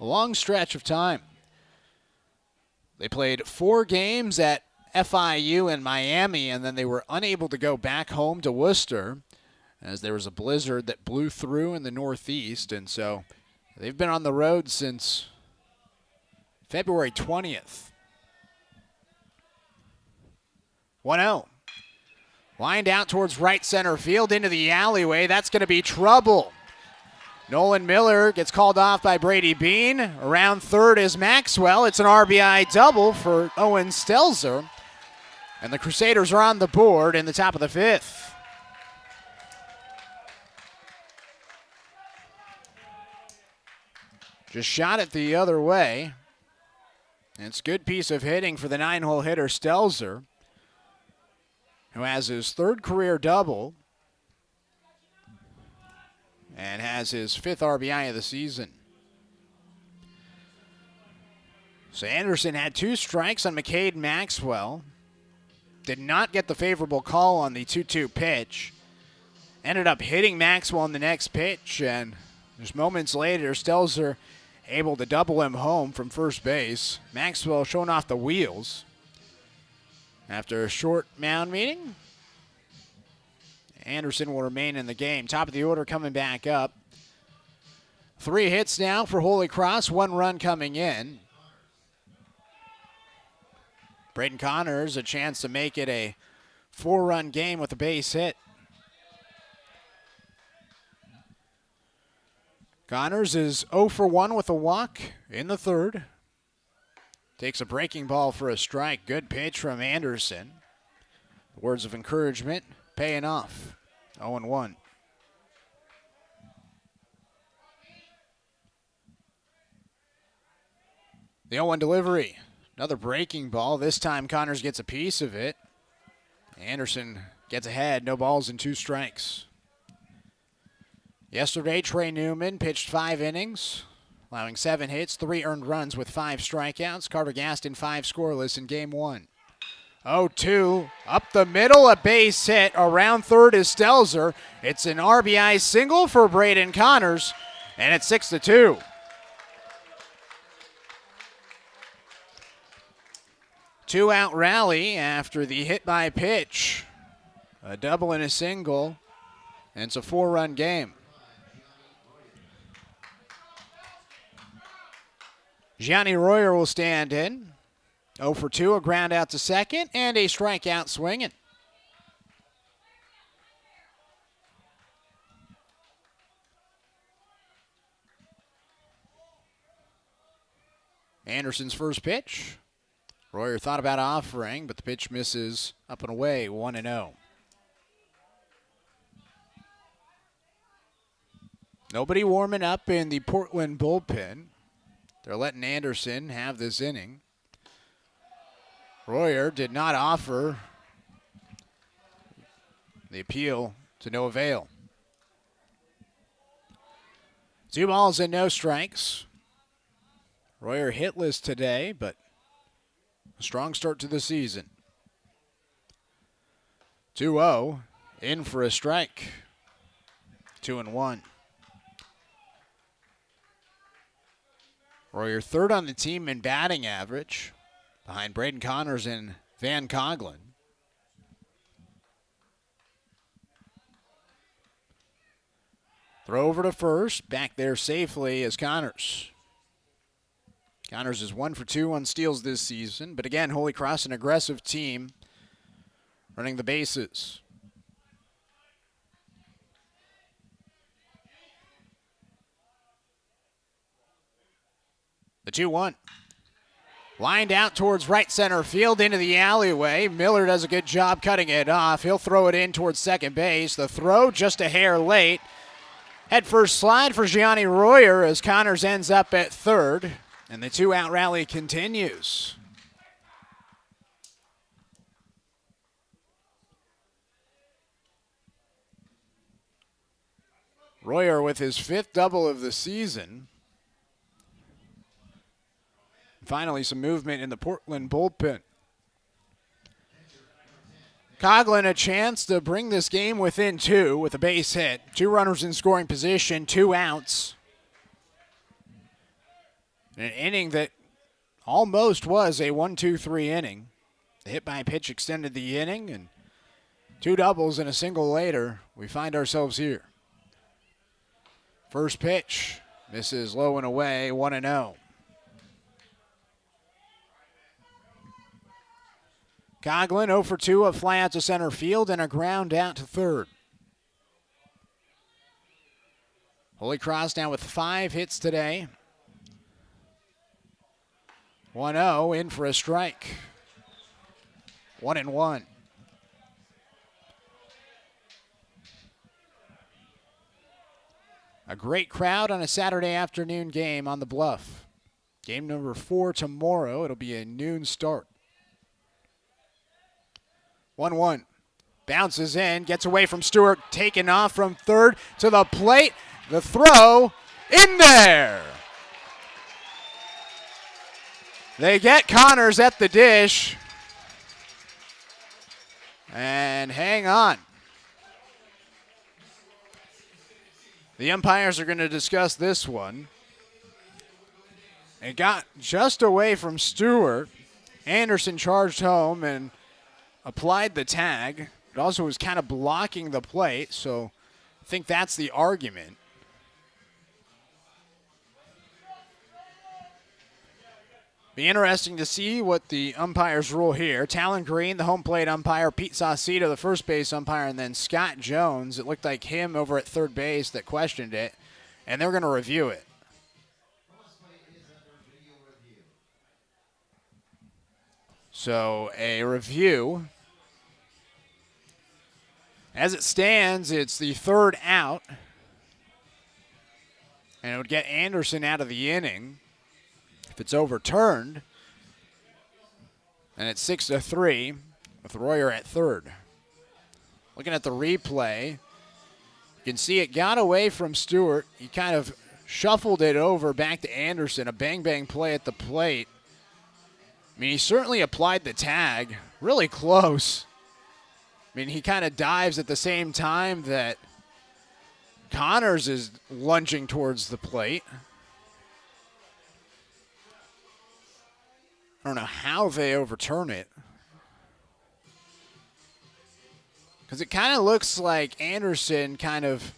a long stretch of time. They played 4 games at FIU and Miami, and then they were unable to go back home to Worcester as there was a blizzard that blew through in the Northeast, and so they've been on the road since February 20th. 1-0. Lined out towards right center field into the alleyway. That's going to be trouble. Nolan Miller gets called off by Brady Bean. Around third is Maxwell. It's an RBI double for Owen Stelzer. And the Crusaders are on the board in the top of the fifth. Just shot it the other way. And it's a good piece of hitting for the 9-hole hitter Stelzer, who has his third career double and has his 5th RBI of the season. So Anderson had 2 strikes on McCade Maxwell. Did not get the favorable call on the 2-2 pitch. Ended up hitting Maxwell on the next pitch, and just moments later, Stelzer able to double him home from first base. Maxwell showing off the wheels after a short mound meeting. Anderson will remain in the game. Top of the order coming back up. 3 hits now for Holy Cross, 1 run coming in. Braden Connors a chance to make it a 4-run game with a base hit. Connors is 0 for 1 with a walk in the third. Takes a breaking ball for a strike. Good pitch from Anderson. Words of encouragement paying off. 0-1. The 0-1 delivery. Another breaking ball. This time Connors gets a piece of it. Anderson gets ahead. No balls and 2 strikes. Yesterday, Trey Newman pitched 5 innings, allowing 7 hits, 3 earned runs with 5 strikeouts. Carter Gaston 5 scoreless in game 1. 0-2, up the middle, a base hit. Around third is Stelzer. It's an RBI single for Braden Connors, and it's 6-2. Two-out rally after the hit by pitch. A double and a single, and it's a 4-run game. Gianni Royer will stand in. 0 for 2, a ground out to second, and a strikeout swinging. Anderson's first pitch. Royer thought about offering, but the pitch misses up and away, 1-0. Nobody warming up in the Portland bullpen. They're letting Anderson have this inning. Royer did not offer. The appeal to no avail. 2 balls and no strikes. Royer hitless today, but a strong start to the season. 2-0, in for a strike. 2-1. Royer third on the team in batting average, behind Braden Connors and Van Coughlin. Throw over to first, back there safely is Connors. Connors is 1 for 2 on steals this season, but again, Holy Cross, an aggressive team, running the bases. The 2-1. Lined out towards right center field into the alleyway. Miller does a good job cutting it off. He'll throw it in towards second base. The throw just a hair late. Head first slide for Gianni Royer as Connors ends up at third. And the 2-out rally continues. Royer with his 5th double of the season. Finally, some movement in the Portland bullpen. Coughlin a chance to bring this game within 2 with a base hit. 2 runners in scoring position, 2 outs. An inning that almost was a 1-2-3 inning. The hit by pitch extended the inning, and 2 doubles and a single later, we find ourselves here. First pitch misses low and away, 1-0. Coughlin 0 for 2, a fly out to center field and a ground out to third. Holy Cross now with 5 hits today. 1-0 in for a strike. 1-1. A great crowd on a Saturday afternoon game on the Bluff. Game number 4 tomorrow. It'll be a noon start. 1-1. Bounces in, gets away from Stewart, taken off from third to the plate. The throw in there. They get Connors at the dish. And hang on. The umpires are going to discuss this one. It got just away from Stewart. Anderson charged home and applied the tag. It also was kind of blocking the plate, so I think that's the argument. Be interesting to see what the umpires rule here. Talon Green, the home plate umpire, Pete Saucedo, the first base umpire, and then Scott Jones. It looked like him over at third base that questioned it, and they're going to review it. So a review. As it stands, it's the third out, and it would get Anderson out of the inning. If it's overturned, and it's 6-3 with Royer at third. Looking at the replay, you can see it got away from Stewart. He kind of shuffled it over back to Anderson, a bang-bang play at the plate. I mean, he certainly applied the tag, really close. I mean, he kind of dives at the same time that Connors is lunging towards the plate. I don't know how they overturn it. Because it kind of looks like Anderson kind of,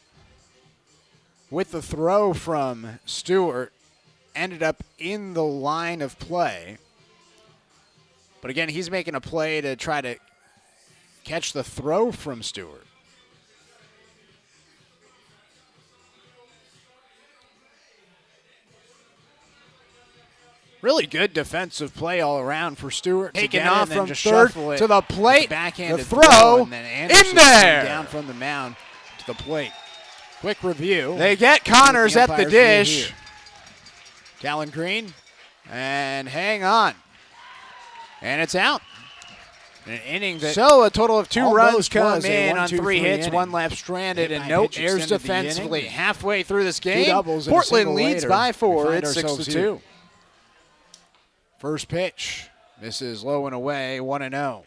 with the throw from Stewart, ended up in the line of play. But again, he's making a play to try to catch the throw from Stewart. Really good defensive play all around for Stewart. Taken off from third to the plate. The throw in there. Down from the mound to the plate. Quick review. They get Connors at the dish. Talon Green. And hang on. And it's out. An inning that so a total of 2 runs come in on 3 hits, inning. 1 left stranded, and no errors defensively. Halfway through this game, Portland leads by 4. It's 6-2. First pitch misses low and away, 1-0.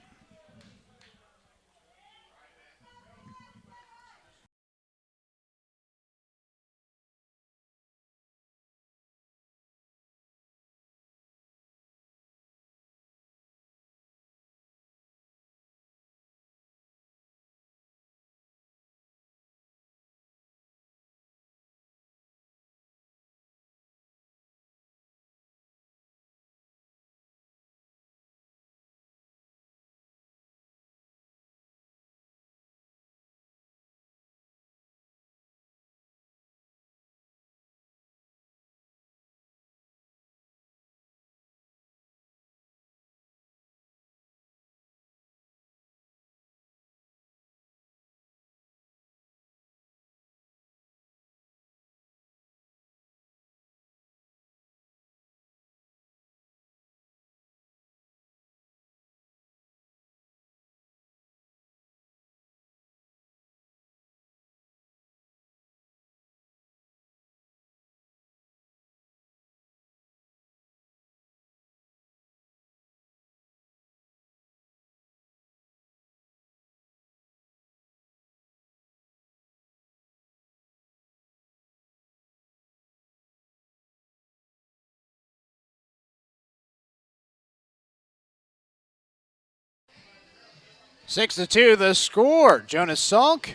6-2 the score. Jonas Salk,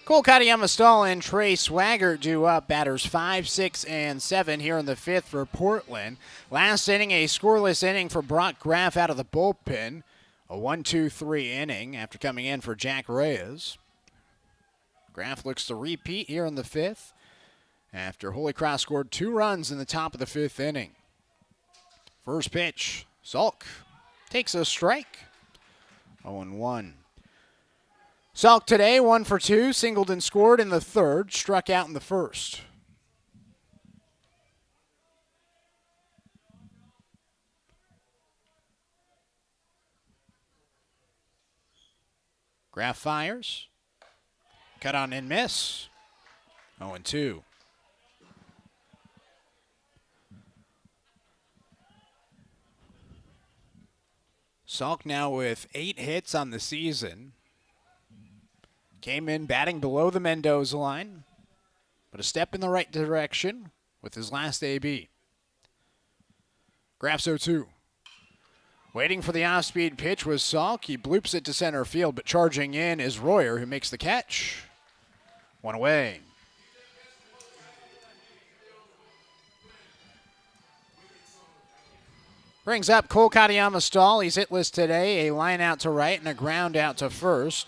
Cole Katayama-Stahl, and Trey Swaggart do up. Batters 5, 6, and 7 here in the 5th for Portland. Last inning, a scoreless inning for Brock Graff out of the bullpen. A 1-2-3 inning after coming in for Jack Reyes. Graff looks to repeat here in the 5th after Holy Cross scored 2 runs in the top of the 5th inning. First pitch, Salk takes a strike. 0-1. Salk today 1 for 2, singled and scored in the 3rd, struck out in the 1st. Graff fires. Cut on and miss. 0-2. Salk now with 8 hits on the season. Came in batting below the Mendoza line, but a step in the right direction with his last AB. Graff's 0-2. Waiting for the off-speed pitch was Salk. He bloops it to center field, but charging in is Royer, who makes the catch. 1 away. Brings up Cole Katayama-Stahl. He's hitless today. A line out to right and a ground out to first.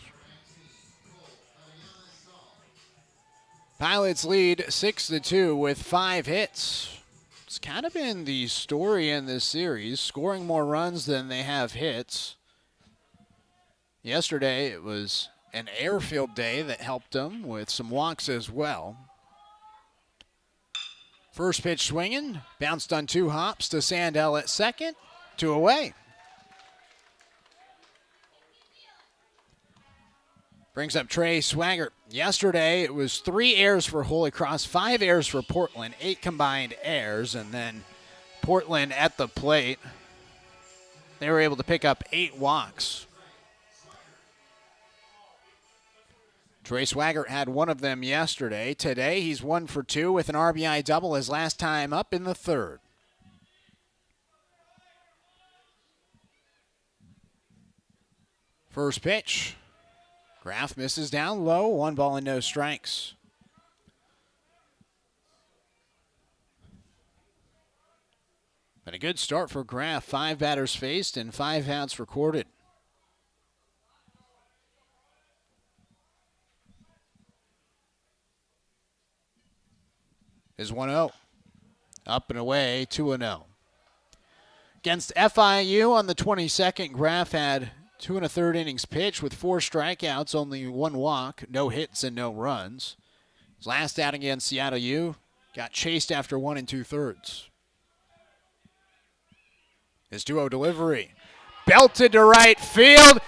Pilots lead 6-2 with 5 hits. It's kind of been the story in this series, scoring more runs than they have hits. Yesterday it was an airfield day that helped them with some walks as well. First pitch swinging, bounced on 2 hops to Sandell at second, 2 away. Brings up Trey Swaggart. Yesterday it was 3 errors for Holy Cross, 5 errors for Portland, 8 combined errors, and then Portland at the plate. They were able to pick up 8 walks. Trey Swaggart had 1 of them yesterday. Today, he's 1 for 2 with an RBI double his last time up in the 3rd. First pitch. Graff misses down low. 1 ball and no strikes. Been a good start for Graff. 5 batters faced and 5 outs recorded. Is 1-0. Up and away, 2-0. Against FIU on the 22nd, Graff had 2 1/3 innings pitched with 4 strikeouts, only 1 walk, no hits and no runs. His last outing against Seattle U got chased after 1 2/3. His 2-0 delivery. Belted to right field.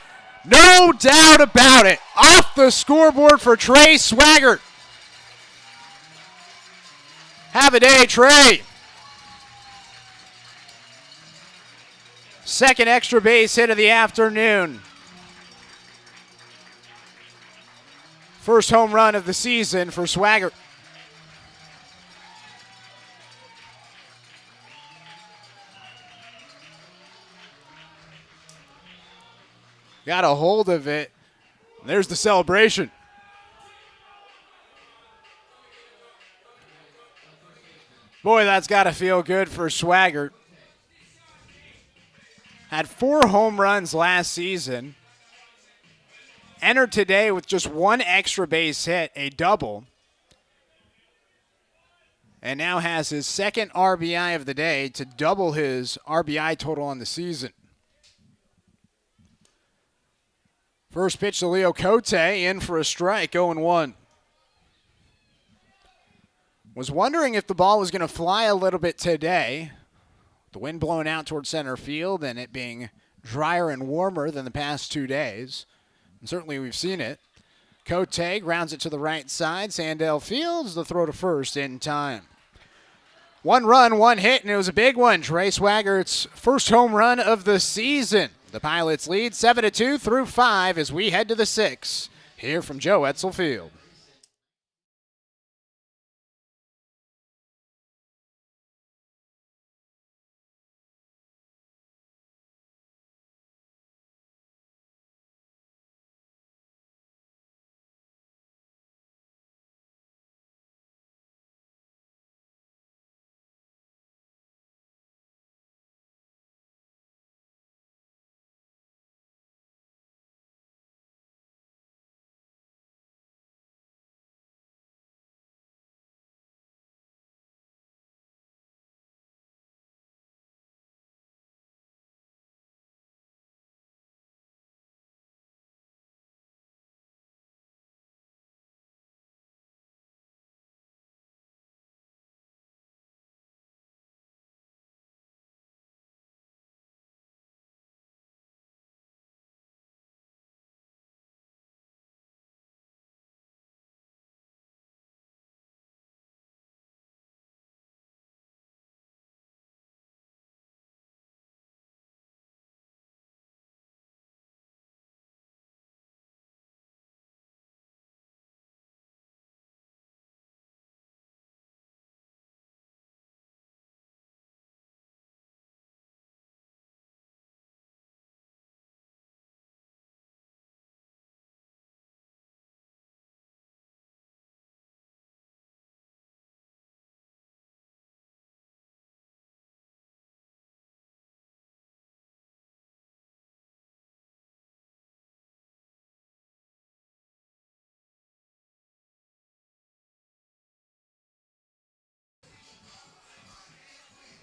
No doubt about it. Off the scoreboard for Trey Swaggart. Have a day, Trey. Second extra base hit of the afternoon. First home run of the season for Swaggart. Got a hold of it. There's the celebration. Boy, that's got to feel good for Swaggart. Had 4 home runs last season. Entered today with just 1 extra base hit, a double. And now has his 2nd RBI of the day to double his RBI total on the season. First pitch to Leo Cote, in for a strike, 0-1. Was wondering if the ball was going to fly a little bit today. The wind blowing out towards center field and it being drier and warmer than the past 2 days. And certainly we've seen it. Cote grounds it to the right side. Sandell fields the throw to first in time. 1 run, 1 hit, and it was a big one. Trey Swaggart's first home run of the season. The Pilots lead 7-2 through 5 as we head to the 6th. Here from Joe Etzel Field.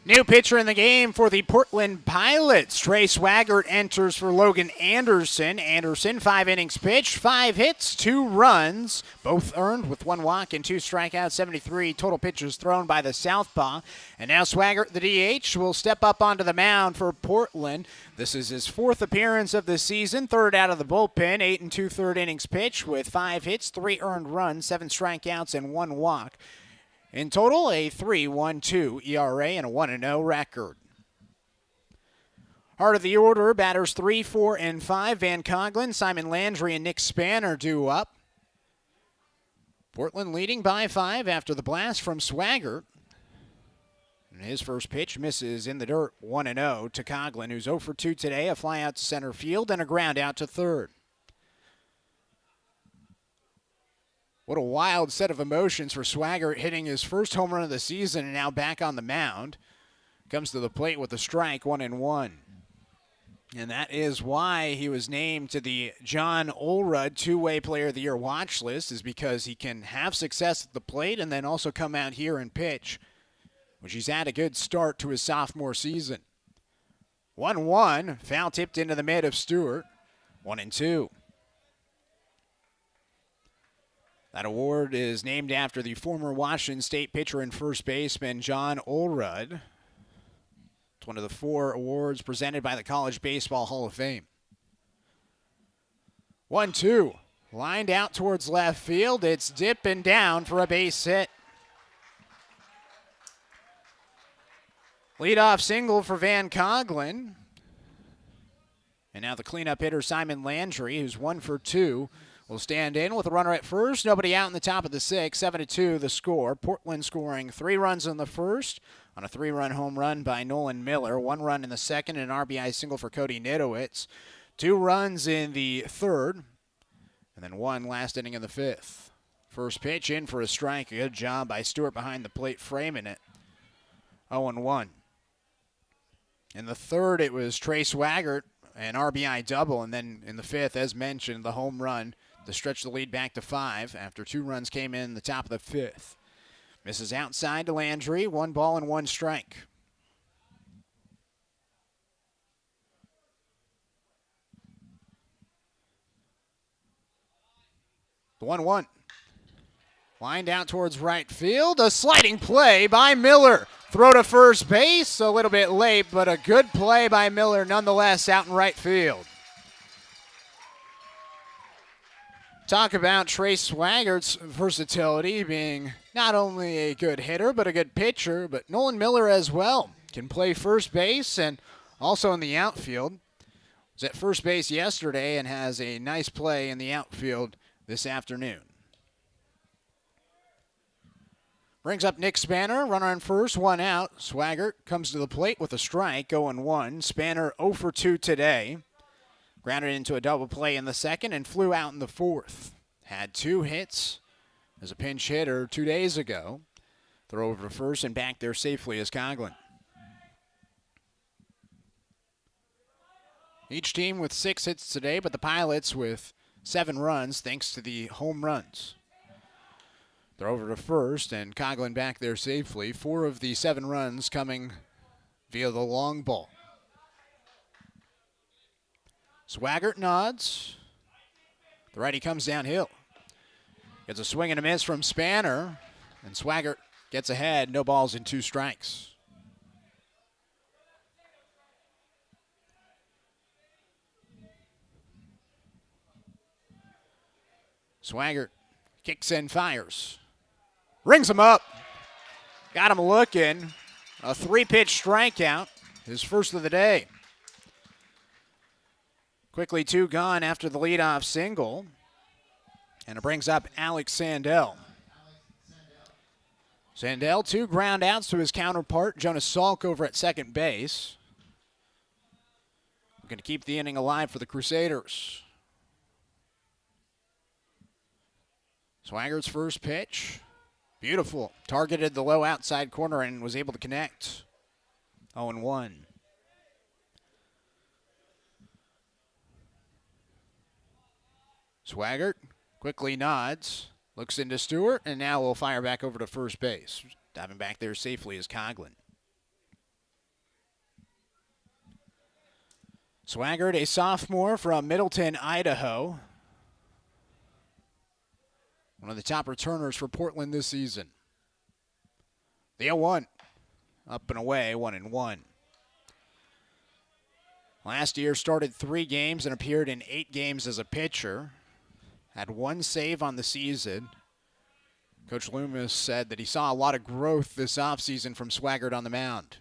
New pitcher in the game for the Portland Pilots. Trey Swaggart enters for Logan Anderson. Anderson, 5 innings pitched, 5 hits, 2 runs, both earned with 1 walk and 2 strikeouts, 73 total pitches thrown by the Southpaw. And now Swaggart, the DH, will step up onto the mound for Portland. This is his 4th appearance of the season, 3rd out of the bullpen, 8 2/3 innings pitched with 5 hits, 3 earned runs, 7 strikeouts, and 1 walk. In total, a 3.12 ERA and a 1-0 record. Heart of the order, batters 3, 4, and 5. Van Coughlin, Simon Landry, and Nick Spanner due up. Portland leading by 5 after the blast from Swaggart. And his first pitch misses in the dirt, 1-0 to Coughlin, who's 0 for 2 today. A fly out to center field and a ground out to third. What a wild set of emotions for Swaggart, hitting his first home run of the season and now back on the mound. Comes to the plate with a strike, 1-1. And that is why he was named to the John Olrud two-way player of the year watch list, is because he can have success at the plate and then also come out here and pitch, which he's had a good start to his sophomore season. 1-1, foul tipped into the mid of Stewart, 1-2. That award is named after the former Washington State pitcher and first baseman John Olrud. It's one of the 4 awards presented by the College Baseball Hall of Fame. 1-2. Lined out towards left field. It's dipping down for a base hit. Leadoff single for Van Coughlin. And now the cleanup hitter Simon Landry, who's 1 for 2. Will stand in with a runner at first. Nobody out in the top of the 6th. 7-2 the score. Portland scoring 3 runs in the first on a 3-run home run by Nolan Miller. 1 run in the second, and an RBI single for Cody Nitowitz. 2 runs in the third, and then 1 last inning in the 5th. First pitch in for a strike. A good job by Stewart behind the plate, framing it. 0-1. In the third, it was Trey Swaggart, an RBI double, and then in the 5th, as mentioned, the home run to stretch the lead back to 5 after 2 runs came in the top of the 5th. Misses outside to Landry, 1 ball and 1 strike. The 1-1. Lined out towards right field. A sliding play by Miller. Throw to first base, a little bit late, but a good play by Miller nonetheless out in right field. Talk about Trey Swaggart's versatility, being not only a good hitter but a good pitcher, but Nolan Miller as well. Can play first base and also in the outfield. Was at first base yesterday and has a nice play in the outfield this afternoon. Brings up Nick Spanner, runner on first, 1 out. Swaggart comes to the plate with a strike, 0-1. Spanner 0 for 2 today. Grounded into a double play in the second and flew out in the 4th. Had 2 hits as a pinch hitter 2 days ago. Throw over to first and back there safely as Coughlin. Each team with 6 hits today, but the Pilots with 7 runs thanks to the home runs. Throw over to first and Coughlin back there safely. 4 of the 7 runs coming via the long ball. Swaggart nods. The righty comes downhill. Gets a swing and a miss from Spanner. And Swaggart gets ahead. No balls and 2 strikes. Swaggart kicks and fires. Rings him up. Got him looking. A 3-pitch strikeout. His first of the day. Quickly 2 gone after the leadoff single. And it brings up Alex Sandell. Sandell, 2 ground outs to his counterpart, Jonas Salk, over at second base. We're going to keep the inning alive for the Crusaders. Swaggart's first pitch. Beautiful. Targeted the low outside corner and was able to connect. 0-1. Swaggart quickly nods, looks into Stewart, and now will fire back over to first base. Diving back there safely is Coughlin. Swaggart, a sophomore from Middleton, Idaho. One of the top returners for Portland this season. The 0-1. Up and away, 1-1. Last year started 3 games and appeared in 8 games as a pitcher. Had 1 save on the season. Coach Loomis said that he saw a lot of growth this offseason from Swaggart on the mound.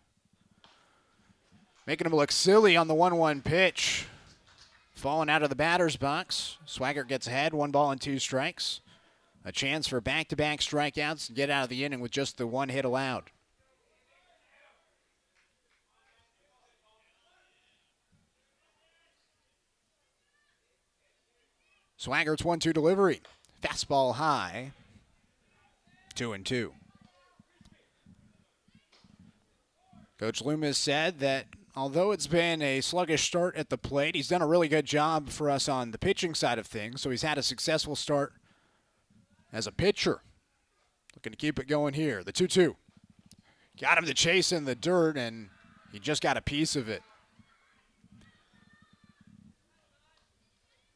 Making him look silly on the 1-1 pitch. Falling out of the batter's box. Swaggart gets ahead, 1 ball and 2 strikes. A chance for back-to-back strikeouts and get out of the inning with just the 1 hit allowed. Swaggart's 1-2 delivery. Fastball high. 2-2. Coach Loomis said that although it's been a sluggish start at the plate, he's done a really good job for us on the pitching side of things. So he's had a successful start as a pitcher. Looking to keep it going here. The 2-2. Got him to chase in the dirt, and he just got a piece of it.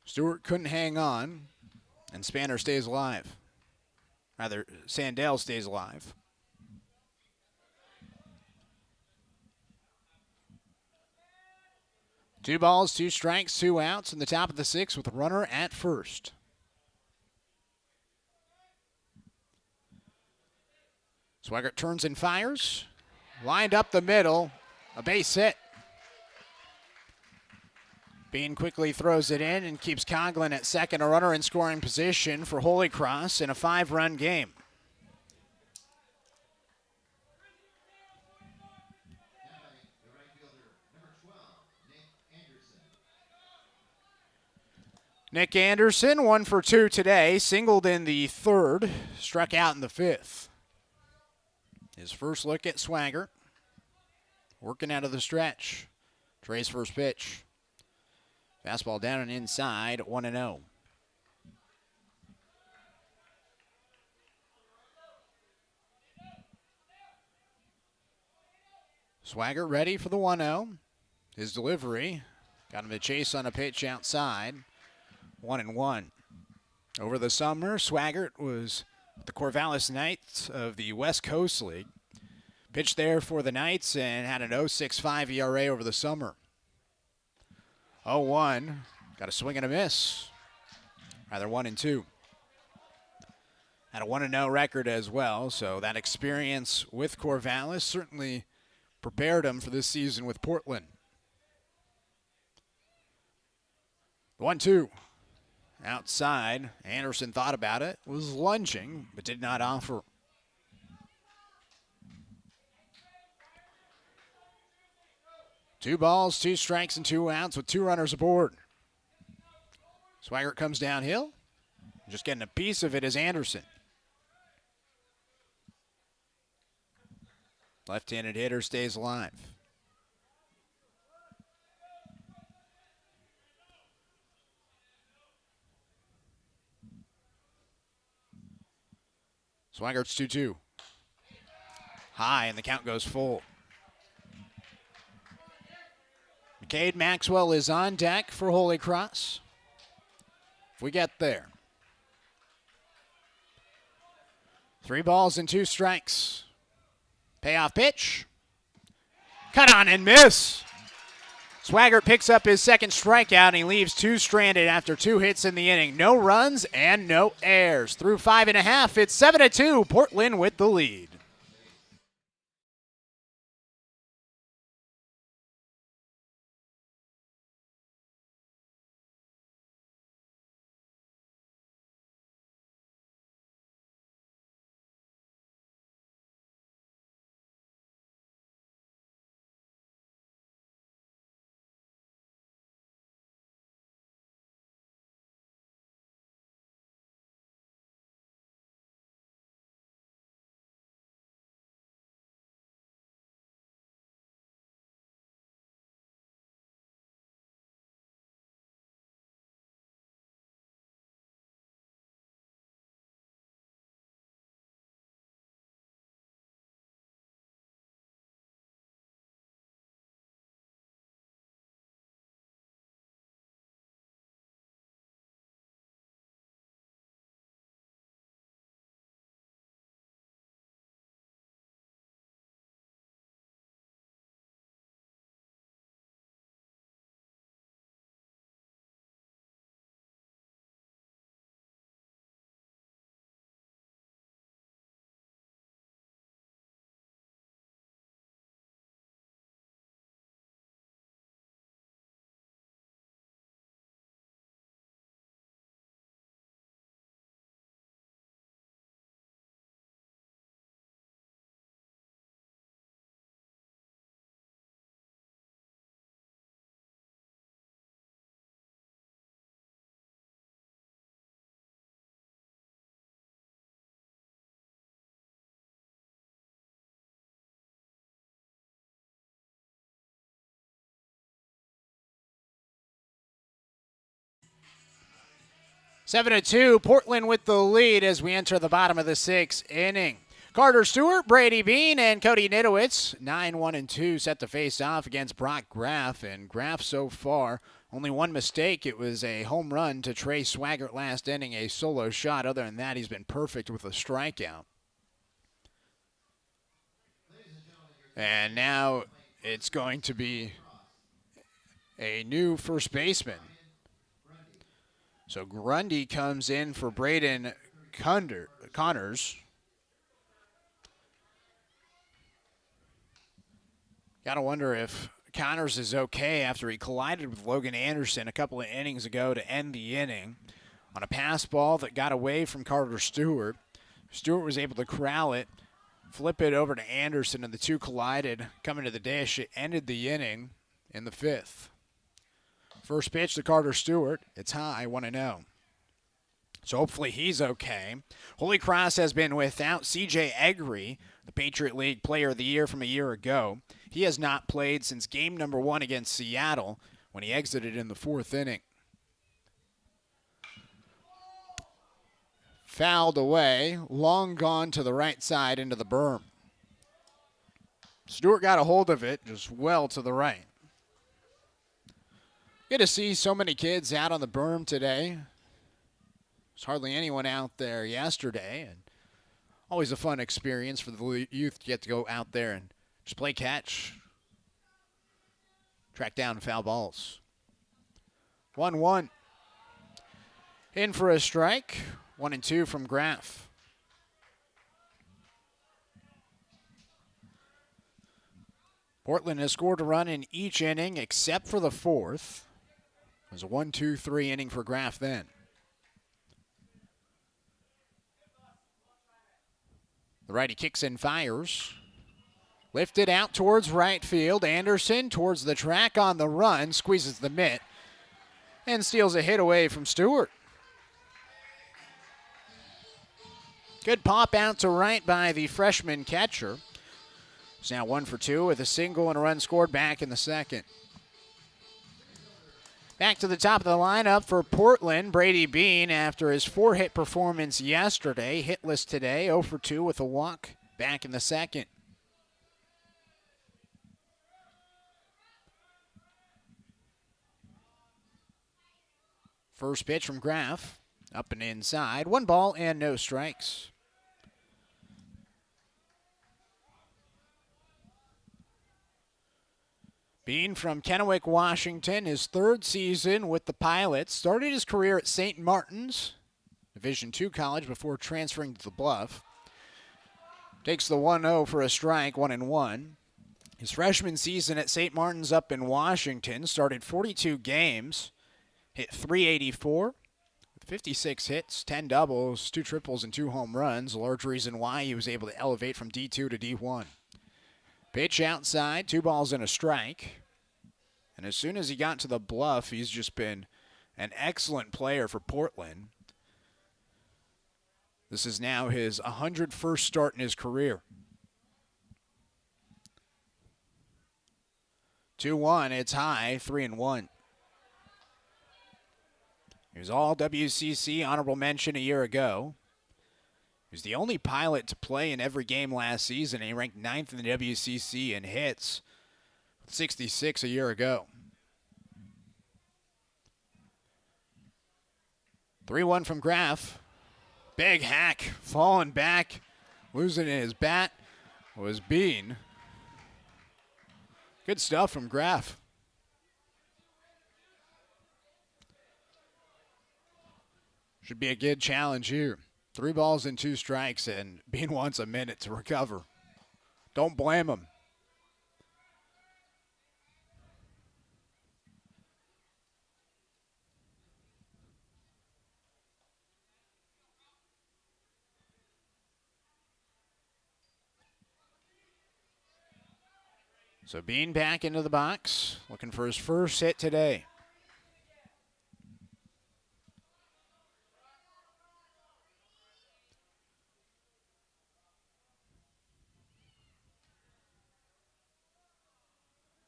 Stewart couldn't hang on, and Spanner stays alive. Rather, Sandell stays alive. Two balls, 2 strikes, 2 outs in the top of the 6th with a runner at first. Swaggart turns and fires. Lined up the middle. A base hit. Bean quickly throws it in and keeps Coughlin at second, a runner in scoring position for Holy Cross in a 5-run game. Nick Anderson, 1 for 2 today, singled in the 3rd, struck out in the 5th. His first look at Swaggart, working out of the stretch. Trey's first pitch. Fastball down and inside, 1-0. Swaggart ready for the 1-0. His delivery got him to chase on a pitch outside, 1-1. Over the summer, Swaggart was the Corvallis Knights of the West Coast League. Pitched there for the Knights and had an 0.65 ERA over the summer. 0-1. Got a swing and a miss. Rather 1-2. Had a 1-0 record as well, so that experience with Corvallis certainly prepared him for this season with Portland. 1-2. Outside. Anderson thought about it, was lunging, but did not offer. Two balls, 2 strikes, and 2 outs with 2 runners aboard. Swaggart comes downhill. Just getting a piece of it is Anderson. Left-handed hitter stays alive. Swaggart's 2-2. High, and the count goes full. Cade Maxwell is on deck for Holy Cross. If we get there. 3 balls and 2 strikes. Payoff pitch. Cut on and miss. Swaggart picks up his 2nd strikeout, and he leaves 2 stranded after 2 hits in the inning. No runs and no errors. Through 5.5, it's 7-2. Portland with the lead. 7-2, Portland with the lead as we enter the bottom of the 6th inning. Carter Stewart, Brady Bean, and Cody Nidowitz, 9-1-2, set to face off against Brock Graff. And Graff so far, only one mistake. It was a home run to Trey Swaggart last inning, a solo shot. Other than that, he's been perfect with a strikeout. And now it's going to be a new first baseman. So Grundy comes in for Braden Connors. Gotta wonder if Connors is okay after he collided with Logan Anderson a couple of innings ago to end the inning on a pass ball that got away from Carter Stewart. Stewart was able to corral it, flip it over to Anderson, and the two collided, coming to the dish. It ended the inning in the 5th. First pitch to Carter Stewart. It's high, 1-0. So hopefully he's okay. Holy Cross has been without C.J. Eggery, the Patriot League Player of the Year from a year ago. He has not played since game number 1 against Seattle when he exited in the 4th inning. Fouled away, long gone to the right side into the berm. Stewart got a hold of it, just well to the right. Good to see so many kids out on the berm today. There's hardly anyone out there yesterday, and always a fun experience for the youth to get to go out there and just play catch, track down foul balls. 1-1. In for a strike. 1-2 from Graff. Portland has scored a run in each inning except for the 4th. It was a 1-2-3 inning for Graff then. The righty kicks and fires. Lifted out towards right field. Anderson towards the track on the run. Squeezes the mitt. And steals a hit away from Stewart. Good pop out to right by the freshman catcher. It's now 1 for 2 with a single and a run scored back in the 2nd. Back to the top of the lineup for Portland, Brady Bean, after his 4-hit performance yesterday. Hitless today, 0 for 2 with a walk back in the 2nd. First pitch from Graff, up and inside. 1 ball and no strikes. Bean from Kennewick, Washington, his 3rd season with the Pilots. Started his career at St. Martin's, Division II college, before transferring to the Bluff. Takes the 1-0 for a strike, 1-1. His freshman season at St. Martin's up in Washington, started 42 games, hit .384, with 56 hits, 10 doubles, 2 triples, and 2 home runs. A large reason why he was able to elevate from D2 to D1. Pitch outside, 2 balls and a strike. And as soon as he got to the Bluff, he's just been an excellent player for Portland. This is now his 101st start in his career. 2-1, it's high, 3-1. He was all WCC honorable mention a year ago. He was the only Pilot to play in every game last season, and he ranked 9th in the WCC in hits, with 66 a year ago. 3-1 from Graff. Big hack, falling back, losing his bat was Bean. Good stuff from Graff. Should be a good challenge here. 3 balls and 2 strikes, and Bean wants a minute to recover. Don't blame him. So Bean back into the box, looking for his first hit today.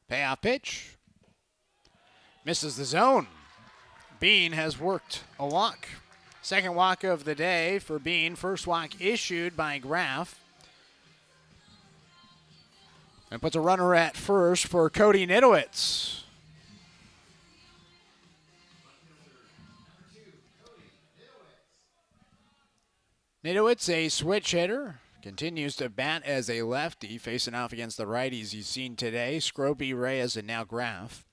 Payoff pitch. Misses the zone. Bean has worked a walk. Second walk of the day for Bean. First walk issued by Graff. And puts a runner at first for Cody Nidowitz. Nidowitz, a switch hitter, continues to bat as a lefty, facing off against the righties he's seen today. Scroby, Reyes, and now Graff.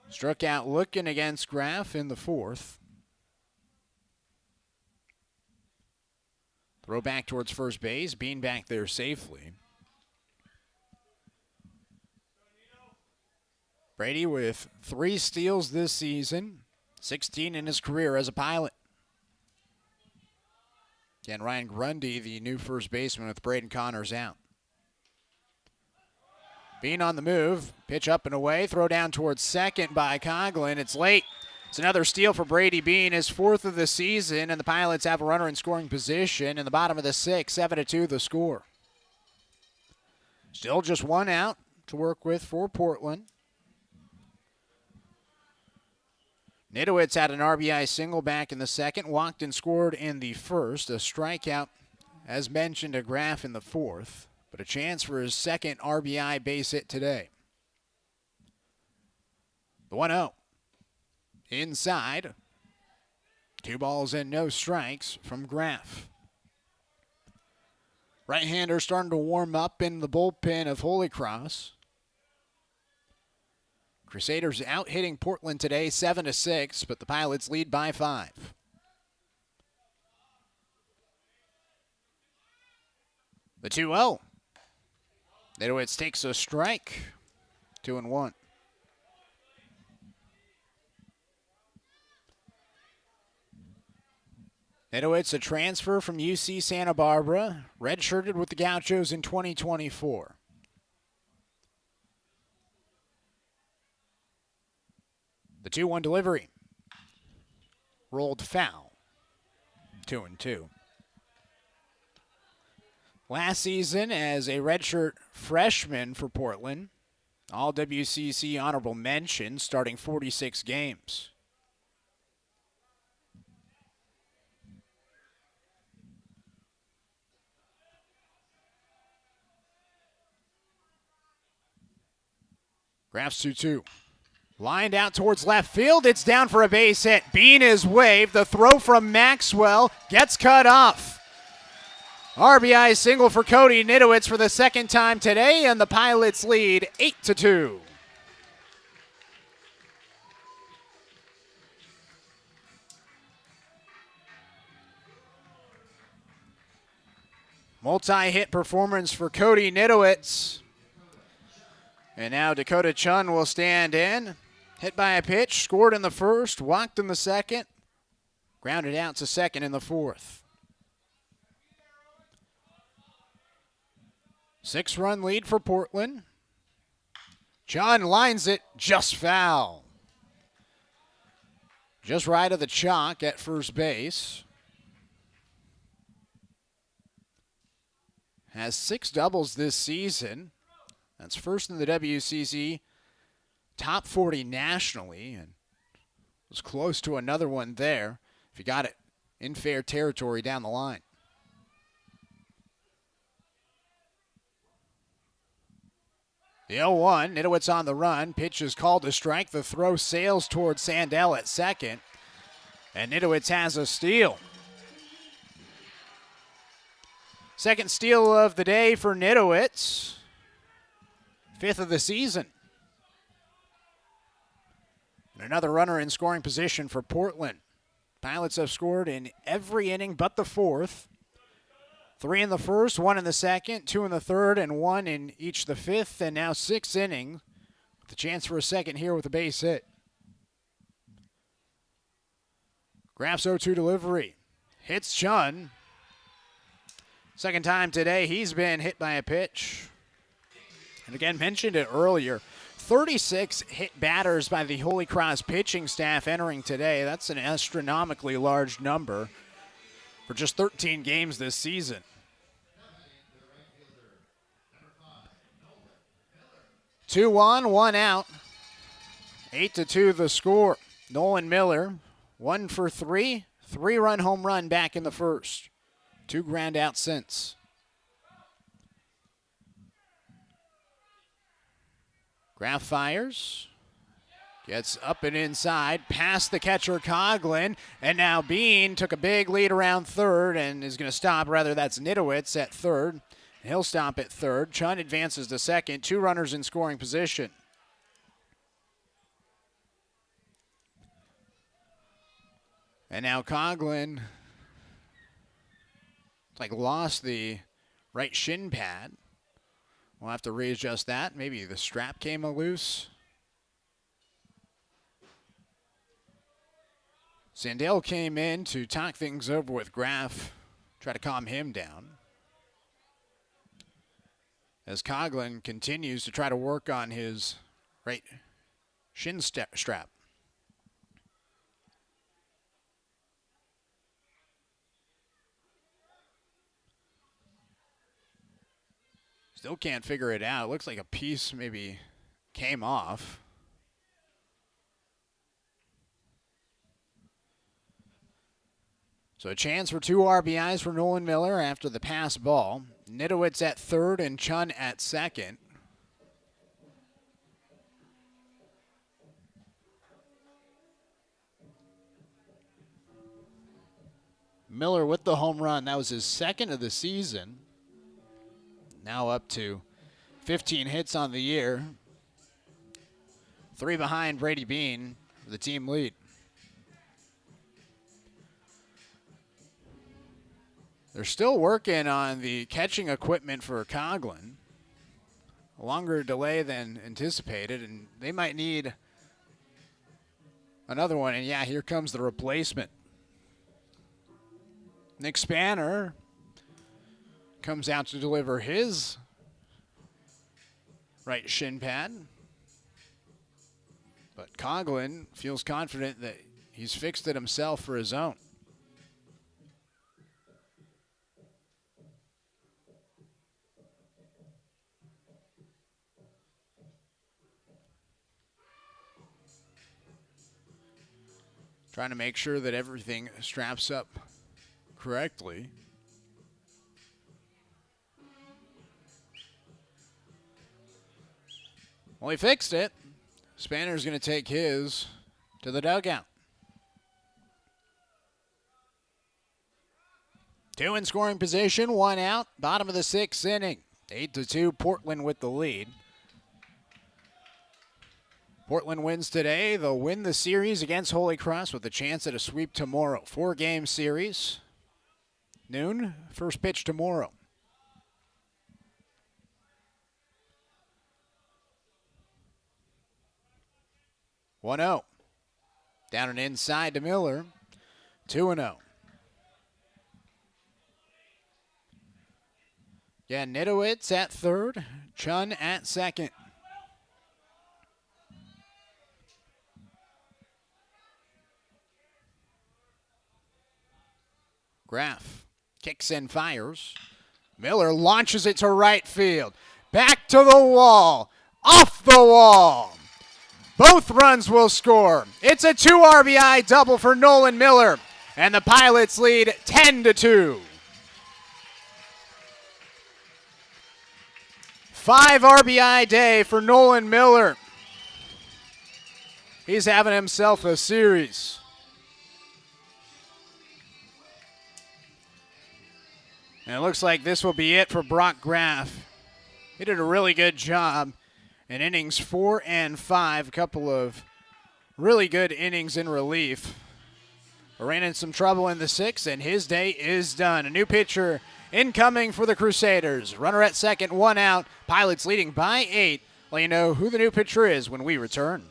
Struck out looking against Graff in the fourth. Throw back towards first base. Bean back there safely. Brady with 3 steals this season, 16 in his career as a Pilot. Again, Ryan Grundy, the new first baseman with Braden Connors out. Bean on the move. Pitch up and away. Throw down towards second by Coughlin. It's late. It's another steal for Brady Bean, his 4th of the season, and the Pilots have a runner in scoring position in the bottom of the 6th, 7-2 the score. Still just 1 out to work with for Portland. Nidowitz had an RBI single back in the second, walked and scored in the first, a strikeout, as mentioned, to Graff in the fourth, but a chance for his second RBI base hit today. The 1-0. Inside. 2 balls and no strikes from Graff. Right-hander starting to warm up in the bullpen of Holy Cross. Crusaders out hitting Portland today 7-6, but the Pilots lead by 5. The 2-0. Nidowitz takes a strike. 2-1. Nidowitz, a transfer from UC Santa Barbara, redshirted with the Gauchos in 2024. The 2-1 delivery. Rolled foul. 2-2. Last season as a redshirt freshman for Portland, all WCC honorable mention, starting 46 games. Graff's 2-2. Lined out towards left field. It's down for a base hit. Bean is waved. The throw from Maxwell gets cut off. RBI single for Cody Nidowitz for the second time today, and the Pilots lead 8-2. Multi-hit performance for Cody Nidowitz. And now Dakota Chun will stand in. Hit by a pitch, scored in the first, walked in the second, grounded out to second in the fourth. 6-run lead for Portland. Chun lines it just foul. Just right of the chalk at first base. Has 6 doubles this season. That's first in the WCC, top 40 nationally, and was close to another one there if you got it in fair territory down the line. The 0-1, Nidowitz on the run. Pitch is called to strike. The throw sails towards Sandell at second, and Nidowitz has a steal. Second steal of the day for Nidowitz. 5th of the season. And another runner in scoring position for Portland. Pilots have scored in every inning but the fourth. 3 in the first, 1 in the second, 2 in the third, and 1 in each the fifth, and now 6 innings with a chance for a second here with a base hit. Graff's 0-2 delivery. Hits Chun. Second time today he's been hit by a pitch. And again, mentioned it earlier, 36 hit batters by the Holy Cross pitching staff entering today. That's an astronomically large number for just 13 games this season. Two on, 1 out. 8-2 the score. Nolan Miller, 1 for 3, 3-run home run back in the first. 2 ground out since. Graff fires. Gets up and inside, past the catcher Coughlin, and now Bean took a big lead around third and is going to stop. Rather, that's Nidowitz at third. He'll stop at third. Chun advances to second. 2 runners in scoring position. And now Coughlin lost the right shin pad. We'll have to readjust that. Maybe the strap came loose. Sandell came in to talk things over with Graff, try to calm him down. As Coughlin continues to try to work on his right shin strap. Still can't figure it out. It looks like a piece maybe came off. So a chance for 2 RBIs for Nolan Miller after the pass ball. Nidowitz at third and Chun at second. Miller with the home run. That was his second of the season. Now up to 15 hits on the year. 3 behind Brady Bean for the team lead. They're still working on the catching equipment for Coughlin. A longer delay than anticipated, and they might need another one. And yeah, here comes the replacement. Nick Spanner comes out to deliver his right shin pad. But Coughlin feels confident that he's fixed it himself for his own. Trying to make sure that everything straps up correctly. Well, he fixed it. Spanner's going to take his to the dugout. 2 in scoring position, 1 out. Bottom of the 6th inning. 8-2, Portland with the lead. Portland wins today. They'll win the series against Holy Cross with a chance at a sweep tomorrow. 4-game series. Noon, first pitch tomorrow. One 0. Down and inside to Miller. 2-0. Yeah, Nidowitz at third. Chun at second. Graff kicks and fires. Miller launches it to right field. Back to the wall. Off the wall. Both runs will score. It's a 2 RBI double for Nolan Miller. And the Pilots lead 10-2. 5 RBI day for Nolan Miller. He's having himself a series. And it looks like this will be it for Brock Graff. He did a really good job in innings 4 and 5. A couple of really good innings in relief. Ran in some trouble in the 6th, and his day is done. A new pitcher incoming for the Crusaders. Runner at second, 1 out. Pilots leading by 8. Let you know who the new pitcher is when we return.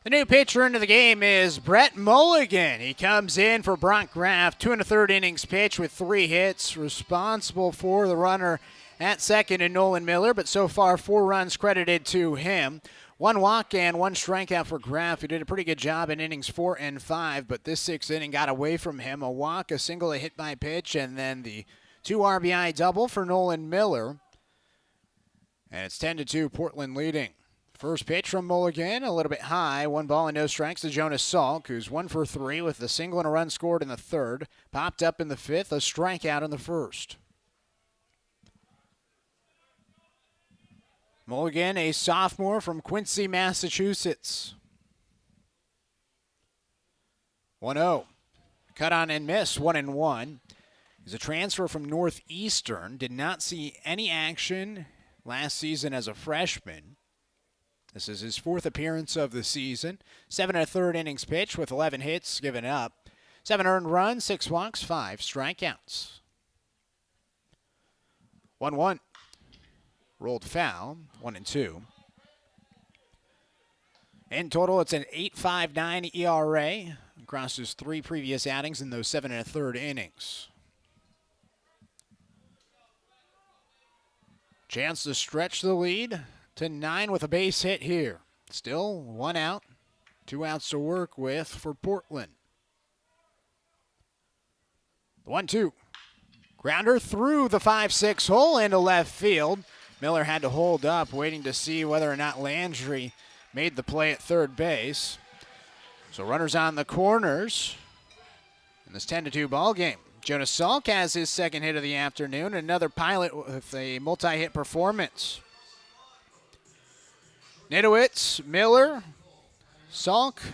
The new pitcher into the game is Brett Mulligan. He comes in for Brock Graff, 2 1/3 innings pitch with 3 hits, responsible for the runner at second in Nolan Miller, but so far 4 runs credited to him. 1 walk and 1 strikeout for Graff, who did a pretty good job in innings 4 and 5, but this 6th inning got away from him. A walk, a single, a hit by pitch, and then the 2 RBI double for Nolan Miller. And it's 10-2, Portland leading. First pitch from Mulligan, a little bit high. 1 ball and no strikes to Jonas Salk, who's 1 for 3 with a single and a run scored in the 3rd. Popped up in the 5th, a strikeout in the 1st. Mulligan, a sophomore from Quincy, Massachusetts. 1-0. Cut on and miss, 1-1. He's a transfer from Northeastern. Did not see any action last season as a freshman. This is his 4th appearance of the season. 7 1/3 innings pitched with 11 hits given up. 7 earned runs, 6 walks, 5 strikeouts. 1-1. Rolled foul, 1-2. In total, it's an 8.59 ERA across his 3 previous outings in those 7 1/3 innings. Chance to stretch the lead to 9 with a base hit here. Still 1 out, 2 outs to work with for Portland. The 1-2. Grounder through the 5-6 hole into left field. Miller had to hold up, waiting to see whether or not Landry made the play at third base. So runners on the corners in this 10-2 ball game. Jonas Salk has his 2nd hit of the afternoon, another pilot with a multi-hit performance. Nidowitz, Miller, Salk,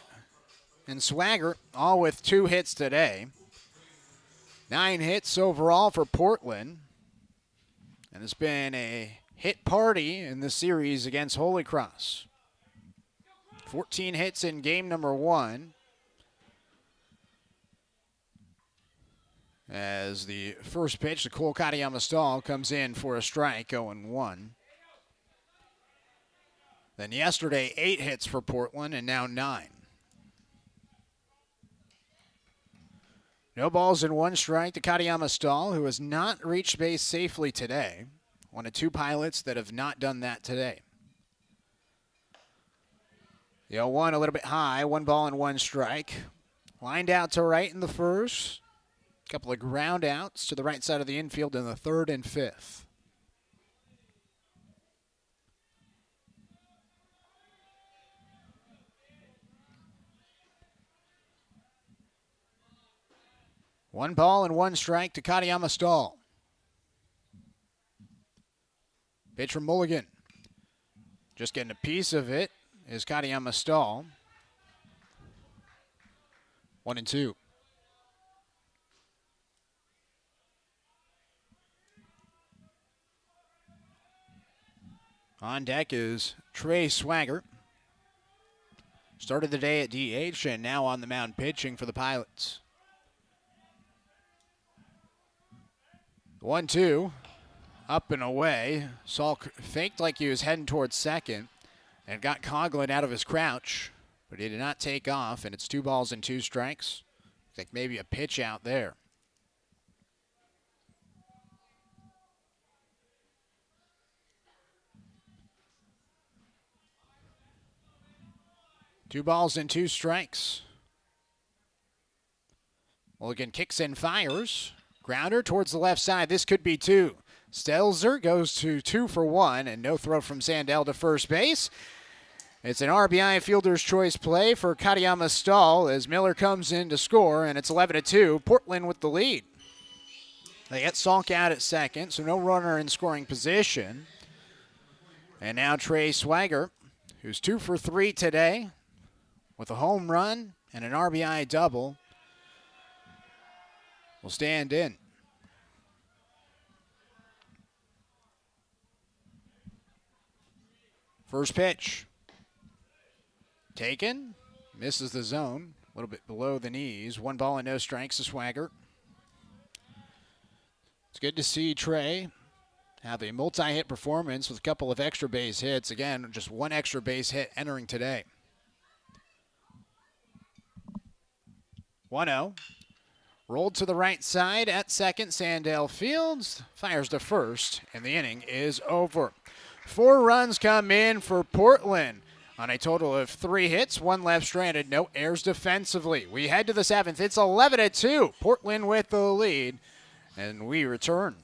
and Swagger all with 2 hits today. 9 hits overall for Portland. And it's been a hit party in the series against Holy Cross. 14 hits in game number 1. As the first pitch, the Cole Katayama Stahl comes in for a strike, 0-1. Then yesterday, 8 hits for Portland, and now 9. No balls and 1 strike to Katayama Stahl, who has not reached base safely today. One of 2 pilots that have not done that today. The 0-1 a little bit high, 1 ball and 1 strike. Lined out to right in the 1st. Couple of ground outs to the right side of the infield in the 3rd and 5th. One ball and 1 strike to Katayama Stahl. Pitch from Mulligan. Just getting a piece of it is Katayama Stahl. 1-2. On deck is Trey Swagger. Started the day at DH and now on the mound pitching for the Pilots. 1-2, up and away. Salk faked like he was heading towards second and got Coughlin out of his crouch, but he did not take off, and it's 2 balls and 2 strikes. Looks like maybe a pitch out there. Two balls and 2 strikes. Mulligan kicks and fires. Grounder towards the left side. This could be 2. Stelzer goes to 2 for 1, and no throw from Sandell to first base. It's an RBI fielder's choice play for Katayama Stahl as Miller comes in to score, and it's 11-2. Portland with the lead. They get Salk out at second, so no runner in scoring position. And now Trey Swagger, who's 2 for 3 today, with a home run and an RBI double, will stand in. First pitch. Taken. Misses the zone. A little bit below the knees. 1 ball and no strikes to Swagger. It's good to see Trey have a multi-hit performance with a couple of extra base hits. Again, just 1 extra base hit entering today. 1-0. Rolled to the right side at second. Sandell Fields fires to first, and the inning is over. 4 runs come in for Portland on a total of 3 hits, 1 left stranded, no errors defensively. We head to the 7th. It's 11-2. Portland with the lead, and we return.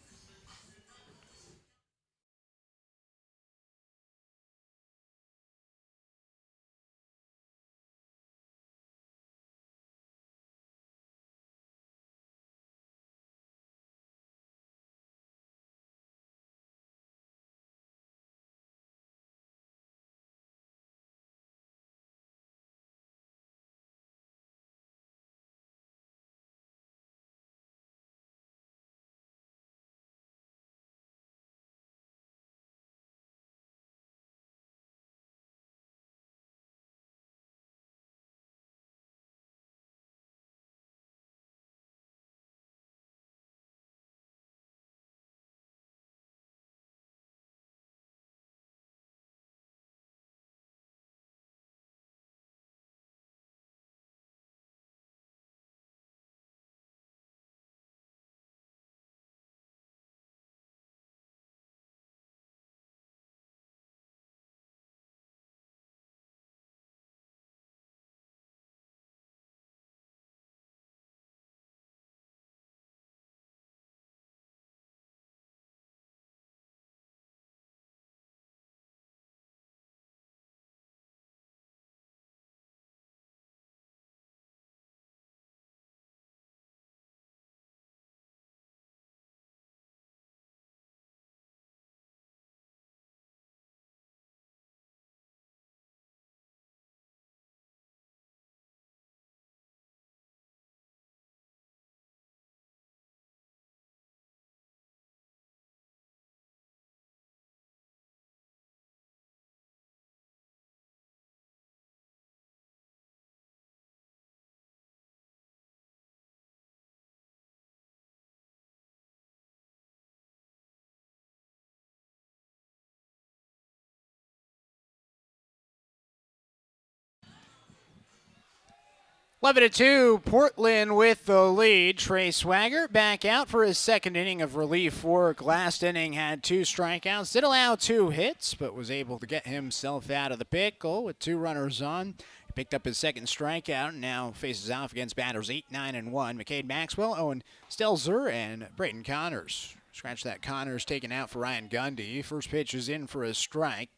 Eleven to 2, Portland with the lead. Trey Swaggart back out for his second inning of relief work. Last inning had 2 strikeouts, did allow 2 hits, but was able to get himself out of the pickle with 2 runners on. He picked up his second strikeout and now faces off against batters 8, 9, and 1. McCade Maxwell, Owen Stelzer, and Braden Connors. Scratch that. Connors taken out for Ryan Gundy. First pitch is in for a strike.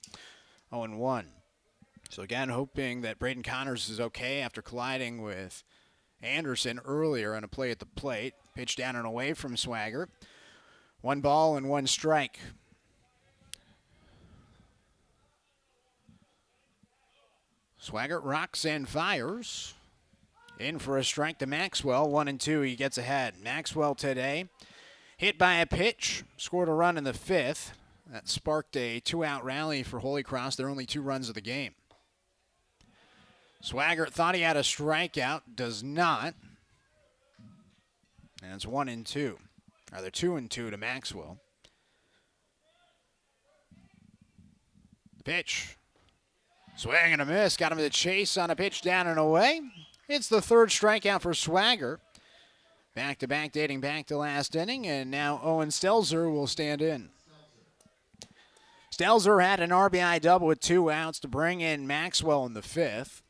0-1. So again, hoping that Braden Connors is okay after colliding with Anderson earlier on a play at the plate. Pitch down and away from Swaggart. 1 ball and 1 strike. Swaggart rocks and fires. In for a strike to Maxwell. 1-2, he gets ahead. Maxwell today hit by a pitch, scored a run in the 5th. That sparked a 2-out rally for Holy Cross. Their only 2 runs of the game. Swaggart thought he had a strikeout, does not. And it's 1-2. Rather 2-2 to Maxwell. The pitch. Swing and a miss. Got him to chase on a pitch down and away. It's the 3rd strikeout for Swaggart. Back-to-back dating back to last inning, and now Owen Stelzer will stand in. Stelzer had an RBI double with 2 outs to bring in Maxwell in the 5th.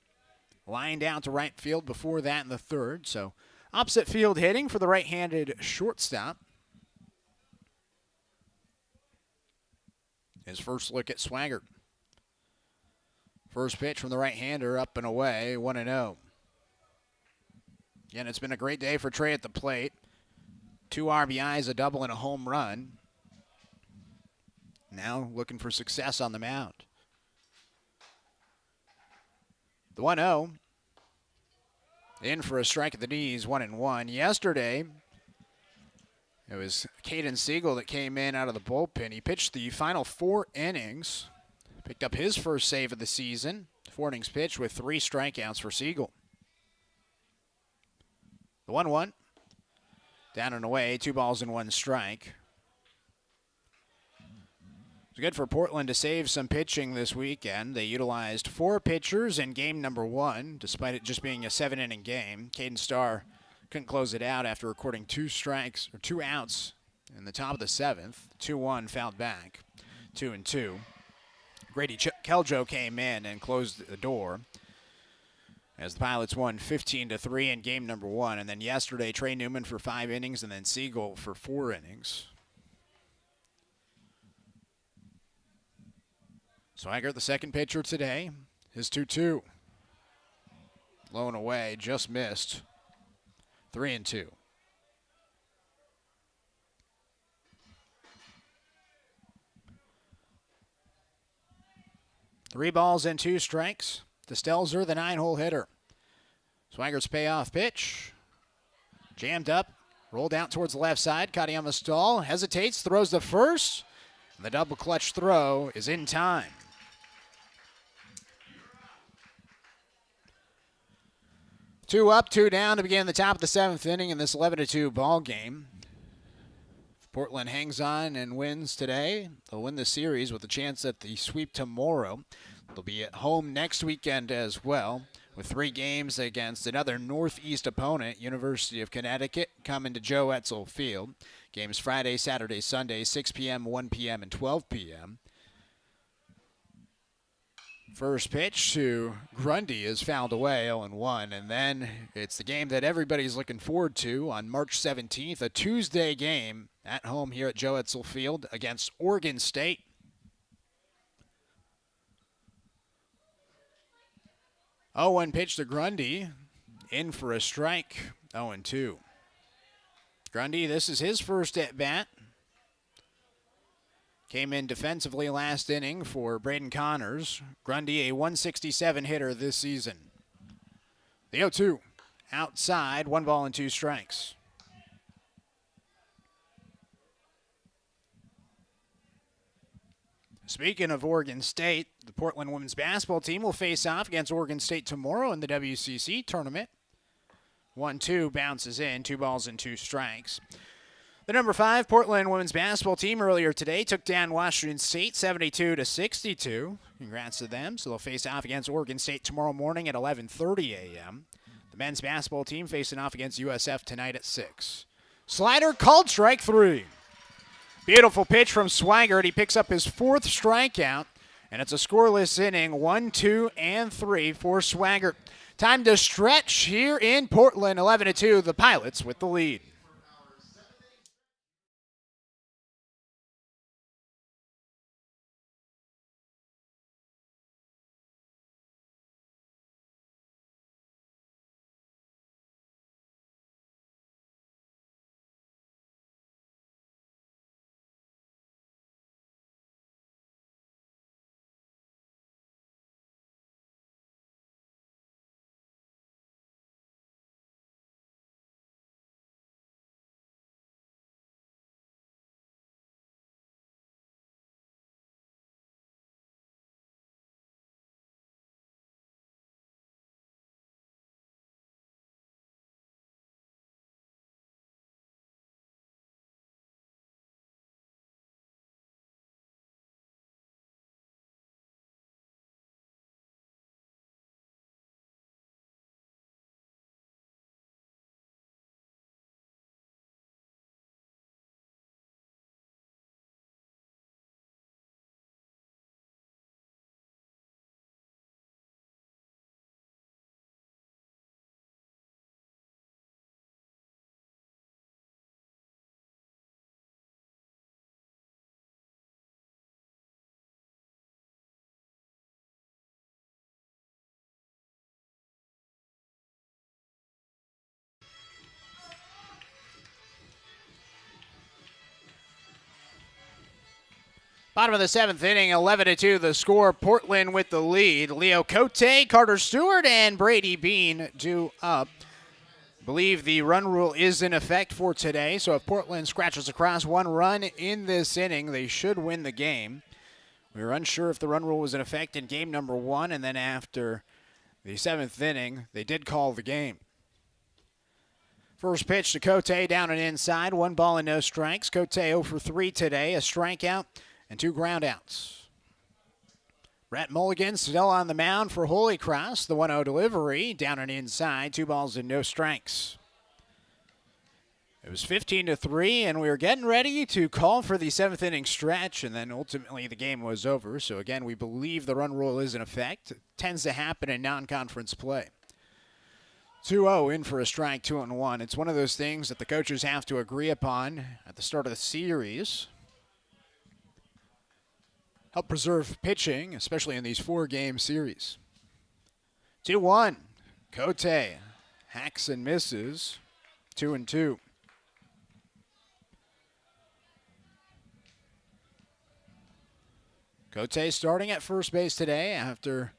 Lined out to right field before that in the 3rd. So opposite field hitting for the right-handed shortstop. His first look at Swaggart. First pitch from the right-hander up and away, 1-0. Again, it's been a great day for Trey at the plate. 2 RBIs, a double, and a home run. Now looking for success on the mound. The 1-0. In for a strike at the knees, 1-1. Yesterday, it was Caden Siegel that came in out of the bullpen. He pitched the final 4 innings. Picked up his first save of the season. 4 innings pitched with 3 strikeouts for Siegel. The 1-1. Down and away, 2 balls and 1 strike. Good for Portland to save some pitching this weekend. They utilized 4 pitchers in game number 1, despite it just being a 7-inning game. Caden Starr couldn't close it out after recording 2 outs in the top of the 7th. 2-1 fouled back, 2-2. Grady Keljo came in and closed the door as the Pilots won 15-3 in game number 1. And then yesterday, Trey Newman for 5 innings and then Siegel for 4 innings. Swigert, the second pitcher today, his 2-2. Low and away, just missed. 3-2. Three balls and 2 strikes to Stelzer, the 9-hole hitter. Swigert's payoff pitch. Jammed up, rolled out towards the left side. Katayama Stahl hesitates, throws the first. And the double clutch throw is in time. 2 up, 2 down to begin the top of the 7th inning in this 11-2 ball game. If Portland hangs on and wins today, they'll win the series with a chance at the sweep tomorrow. They'll be at home next weekend as well, with 3 games against another Northeast opponent, University of Connecticut, coming to Joe Etzel Field. Games Friday, Saturday, Sunday, 6 p.m., 1 p.m., and 12 p.m. First pitch to Grundy is fouled away, 0-1, and then it's the game that everybody's looking forward to on March 17th, a Tuesday game at home here at Joe Etzel Field against Oregon State. One pitch to Grundy, in for a strike, 0-2. Grundy, this is his first at-bat. Came in defensively last inning for Braden Connors. Grundy, a 167 hitter this season. The 0-2. Outside, 1 ball and 2 strikes. Speaking of Oregon State, the Portland women's basketball team will face off against Oregon State tomorrow in the WCC tournament. 1-2 bounces in, 2 balls and 2 strikes. The number 5 Portland women's basketball team earlier today took down Washington State 72-62. Congrats to them. So they'll face off against Oregon State tomorrow morning at 11:30 a.m. The men's basketball team facing off against USF tonight at 6. Slider called, strike 3. Beautiful pitch from Swigert. He picks up his 4th strikeout, and it's a scoreless inning, 1, 2, and 3 for Swigert. Time to stretch here in Portland, 11-2, the Pilots with the lead. Bottom of the 7th inning, 11-2 the score. Portland with the lead. Leo Cote, Carter Stewart, and Brady Bean due up. Believe the run rule is in effect for today, so if Portland scratches across 1 run in this inning, they should win the game. We were unsure if the run rule was in effect in game number 1, and then after the 7th inning, they did call the game. First pitch to Cote, down and inside, 1 ball and no strikes. Cote 0 for 3 today, a strikeout and 2 groundouts. Brett Mulligan still on the mound for Holy Cross. The 1-0 delivery down and inside. 2 balls and no strikes. It was 15-3, and we were getting ready to call for the 7th inning stretch, and then ultimately the game was over. So again, we believe the run rule is in effect. It tends to happen in non-conference play. 2-0 in for a strike, 2-1. It's one of those things that the coaches have to agree upon at the start of the series. Help preserve pitching, especially in these 4-game series. 2-1. Cote hacks and misses. 2-2. Cote starting at first base today after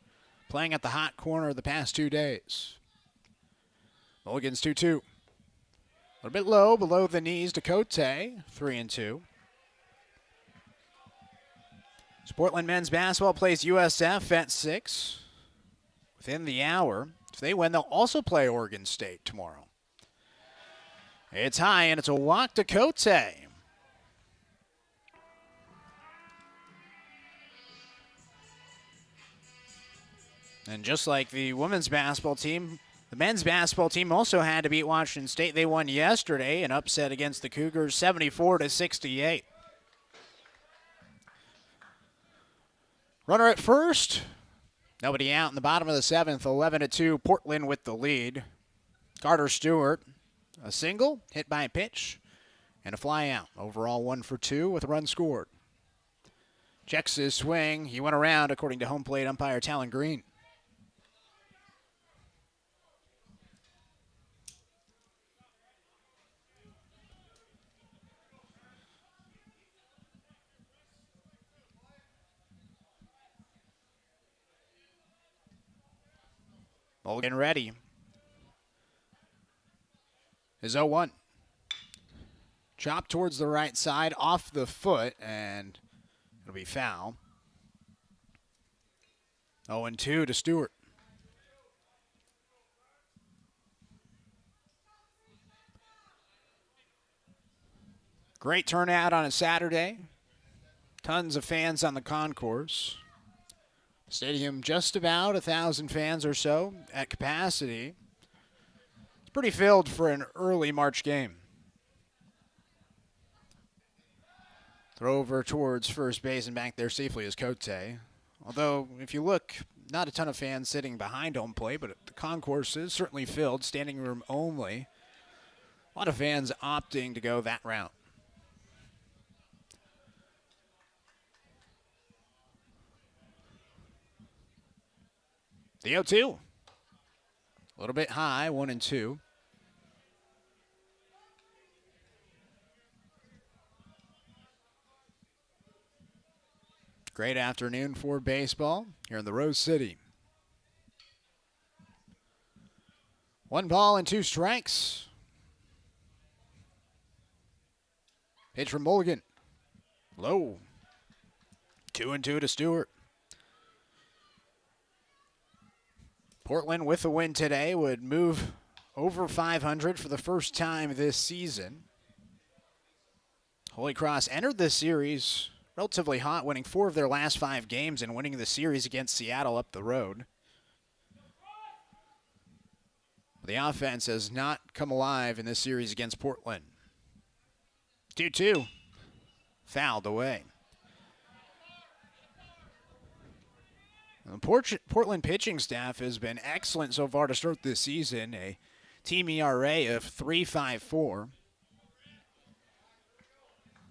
playing at the hot corner the past 2 days. Mulligan's 2-2. A little bit low, below the knees to Cote, 3-2. Portland men's basketball plays USF at 6 within the hour. If they win, they'll also play Oregon State tomorrow. It's high, and it's a walk to Cote. And just like the women's basketball team, the men's basketball team also had to beat Washington State. They won yesterday, an upset against the Cougars, 74-68. Runner at first. Nobody out in the bottom of the 7th, 11-2. Portland with the lead. Carter Stewart, a single, hit by a pitch, and a fly out. Overall 1 for 2 with a run scored. Checks his swing. He went around, according to home plate umpire Talon Green. Mulligan ready. Is 0-1. Chop towards the right side, off the foot, and it'll be foul. 0-2 to Stewart. Great turnout on a Saturday. Tons of fans on the concourse. Stadium just about 1,000 fans or so at capacity. It's pretty filled for an early March game. Throw over towards first base and back there safely is Cote. Although, if you look, not a ton of fans sitting behind home plate, but the concourse is certainly filled, standing room only. A lot of fans opting to go that route. The 0-2. A little bit high, 1-2. Great afternoon for baseball here in the Rose City. 1 ball and 2 strikes. Pitch from Mulligan. Low. 2-2 to Stewart. Portland, with a win today, would move over 500 for the first time this season. Holy Cross entered this series relatively hot, winning 4 of their last 5 games and winning the series against Seattle up the road. The offense has not come alive in this series against Portland. 2-2. Fouled away. The Portland pitching staff has been excellent so far to start this season. A team ERA of 3.54.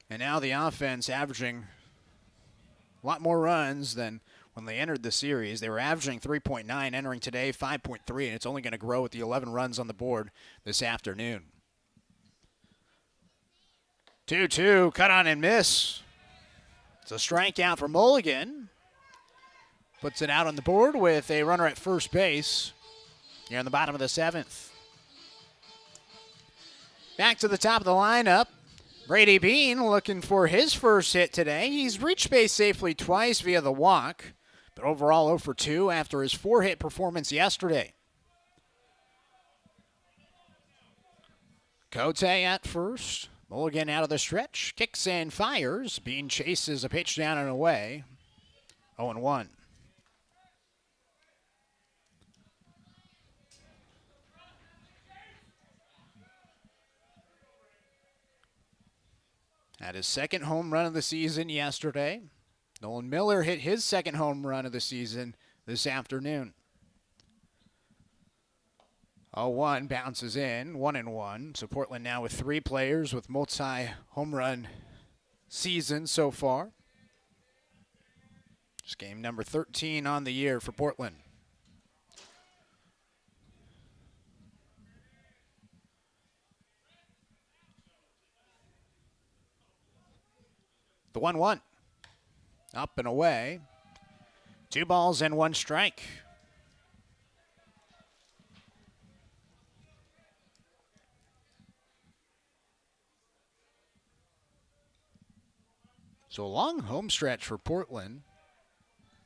And now the offense averaging a lot more runs than when they entered the series. They were averaging 3.9, entering today 5.3, and it's only going to grow with the 11 runs on the board this afternoon. 2-2, cut on and miss. It's a strikeout for Mulligan. Puts it out on the board with a runner at first base here in the bottom of the 7th. Back to the top of the lineup. Brady Bean looking for his first hit today. He's reached base safely twice via the walk, but overall 0 for 2 after his 4-hit performance yesterday. Cote at first. Mulligan out of the stretch, kicks and fires. Bean chases a pitch down and away. 0-1. Had his second home run of the season yesterday. Nolan Miller hit his second home run of the season this afternoon. 0-1 bounces in, 1-1. So Portland now with 3 players with multi-home run seasons so far. It's game number 13 on the year for Portland. The 1-1. Up and away. 2 balls and 1 strike. So a long home stretch for Portland.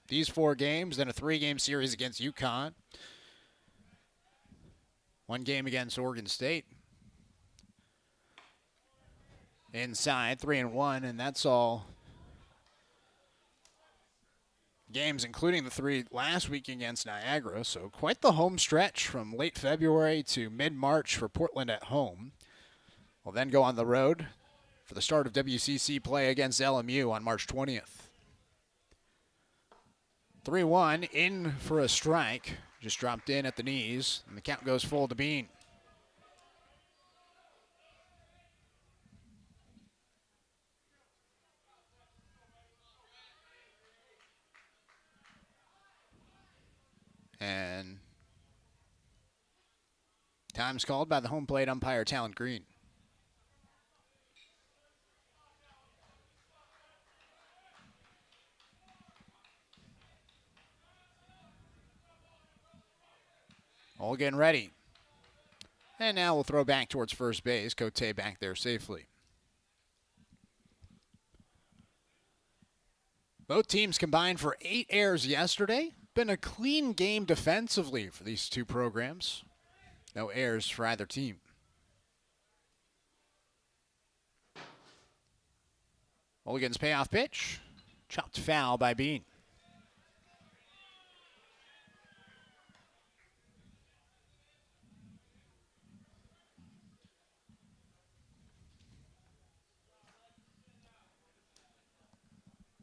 These 4 games, then a 3-game series against UConn. 1 game against Oregon State. Inside, 3-1, and that's all games, including the 3 last week against Niagara. So quite the home stretch from late February to mid-March for Portland at home. We'll then go on the road for the start of WCC play against LMU on March 20th. 3-1, in for a strike. Just dropped in at the knees, and the count goes full to Bean. And time's called by the home plate umpire, Talon Green. All getting ready. And now we'll throw back towards first base. Cote back there safely. Both teams combined for 8 errors yesterday. Been a clean game defensively for these 2 programs. No errors for either team. Mulligan's payoff pitch. Chopped foul by Bean.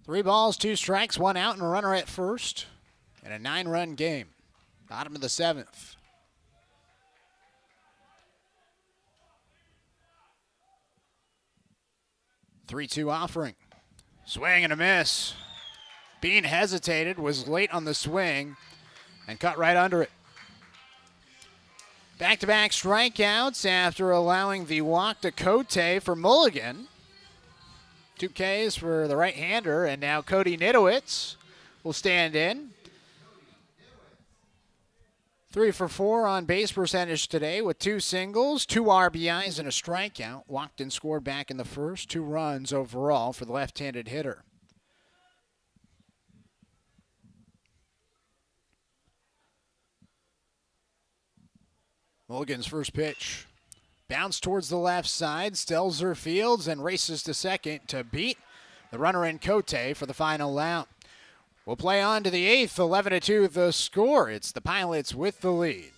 Three balls, 2 strikes, 1 out, and a runner at first. And a 9-run game. Bottom of the 7th. 3-2 offering. Swing and a miss. Bean hesitated, was late on the swing, and cut right under it. Back-to-back strikeouts after allowing the walk to Cote for Mulligan. 2 Ks for the right-hander, and now Cody Nidowitz will stand in. 3 for 4 on base percentage today with 2 singles, 2 RBIs, and a strikeout. Walked and scored back in the first. 2 runs overall for the left-handed hitter. Mulligan's first pitch. Bounce towards the left side. Stelzer fields and races to second to beat the runner in Cote for the final out. We'll play on to the 8th, 11-2 the score. It's the Pilots with the lead.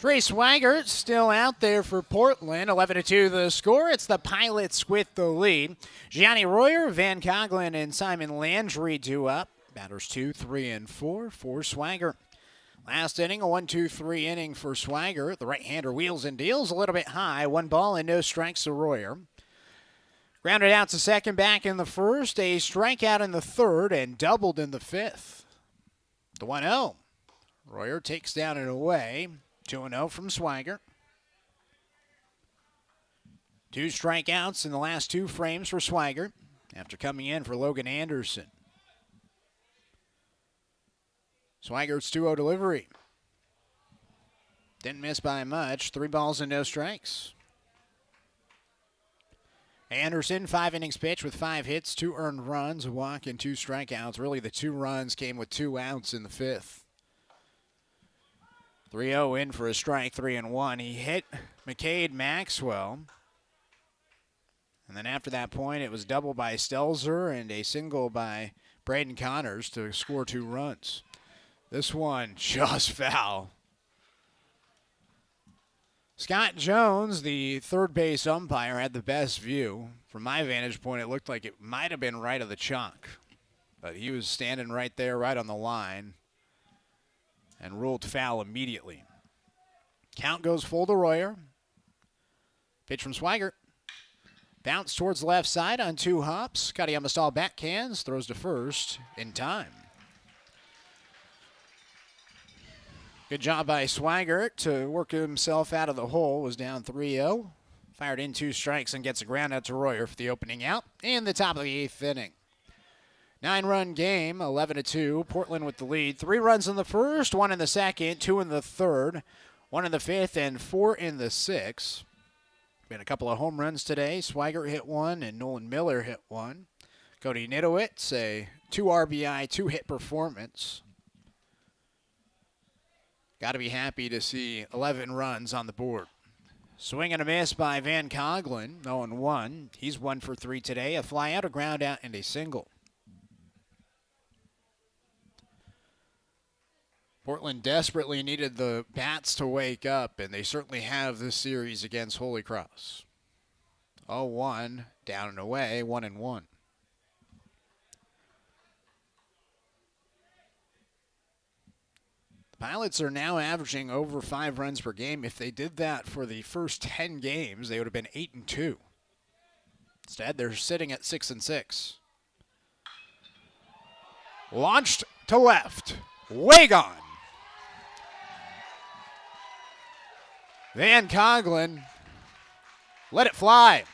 Trey Swigert still out there for Portland. 11-2 the score. It's the Pilots with the lead. Gianni Royer, Van Coughlin, and Simon Landry due up. Batters 2, 3, and 4 for Swigert. Last inning, a 1-2-3 inning for Swigert. The right-hander wheels and deals a little bit high. 1 ball and no strikes to Royer. Grounded out to second back in the first. A strikeout in the third and doubled in the fifth. The 1-0. Royer takes down and away. 2-0 from Swigert. 2 strikeouts in the last 2 frames for Swigert after coming in for Logan Anderson. Swigert's 2-0 delivery. Didn't miss by much. 3 balls and no strikes. Anderson, 5 innings pitched with 5 hits, 2 earned runs, a walk, and 2 strikeouts. Really, the 2 runs came with 2 outs in the fifth. 3-0 in for a strike, 3-1. He hit McCade Maxwell. And then after that point, it was double by Stelzer and a single by Braden Connors to score 2 runs. This one just foul. Scott Jones, the third base umpire, had the best view. From my vantage point, it looked like it might have been right of the chalk. But he was standing right there, right on the line, and ruled foul immediately. Count goes full to Royer. Pitch from Swigert. Bounce towards the left side on 2 hops. Kadiamastal backhands, throws to first in time. Good job by Swigert to work himself out of the hole. Was down 3-0. Fired in 2 strikes and gets a ground out to Royer for the opening out in the top of the 8th inning. 9-run game, 11-2. Portland with the lead. 3 runs in the first, 1 in the second, 2 in the third, 1 in the fifth, and 4 in the sixth. Been a couple of home runs today. Swigert hit 1 and Nolan Miller hit 1. Cody Nidowitz, a 2 RBI, 2-hit performance. Got to be happy to see 11 runs on the board. Swing and a miss by Van Coughlin, 0-1. He's 1 for 3 today. A fly out, a ground out, and a single. Portland desperately needed the bats to wake up, and they certainly have this series against Holy Cross. 0-1, down and away, 1-1. The Pilots are now averaging over 5 runs per game. If they did that for the first 10 games, they would have been 8-2. Instead, they're sitting at 6-6. Launched to left. Way gone. Van Coughlin let it fly.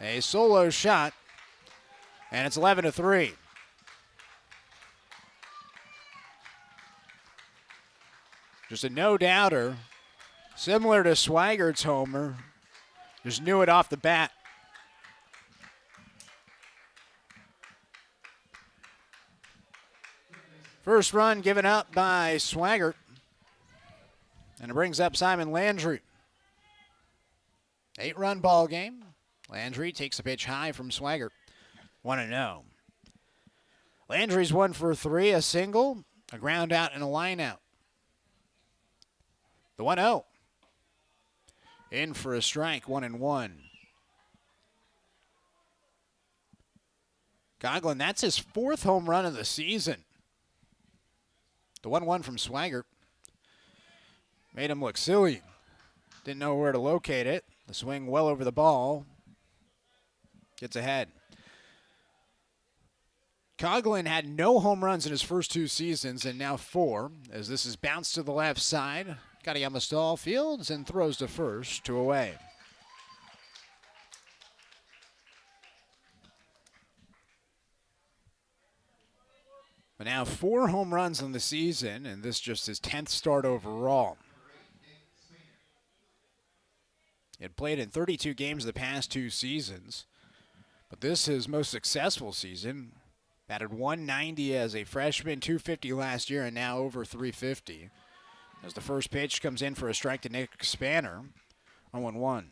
A solo shot, and it's 11-3. Just a no-doubter, similar to Swigert's homer. Just knew it off the bat. First run given up by Swigert. And it brings up Simon Landry. 8-run ball game. Landry takes a pitch high from Swigert. 1-0. Landry's 1 for 3, a single, a ground out, and a line out. The 1-0. In for a strike, 1-1. Coughlin, that's his 4th home run of the season. The 1-1 from Swigert made him look silly. Didn't know where to locate it. The swing well over the ball. Gets ahead. Coughlin had no home runs in his first 2 seasons and now 4, as this is bounced to the left side. Kadiamastal fields and throws to first, 2 away. But now 4 home runs in the season, and this just his 10th start overall. He had played in 32 games the past 2 seasons, but this is his most successful season. Batted 190 as a freshman, 250 last year, and now over 350. As the first pitch comes in for a strike to Nick Spanner, 0-1.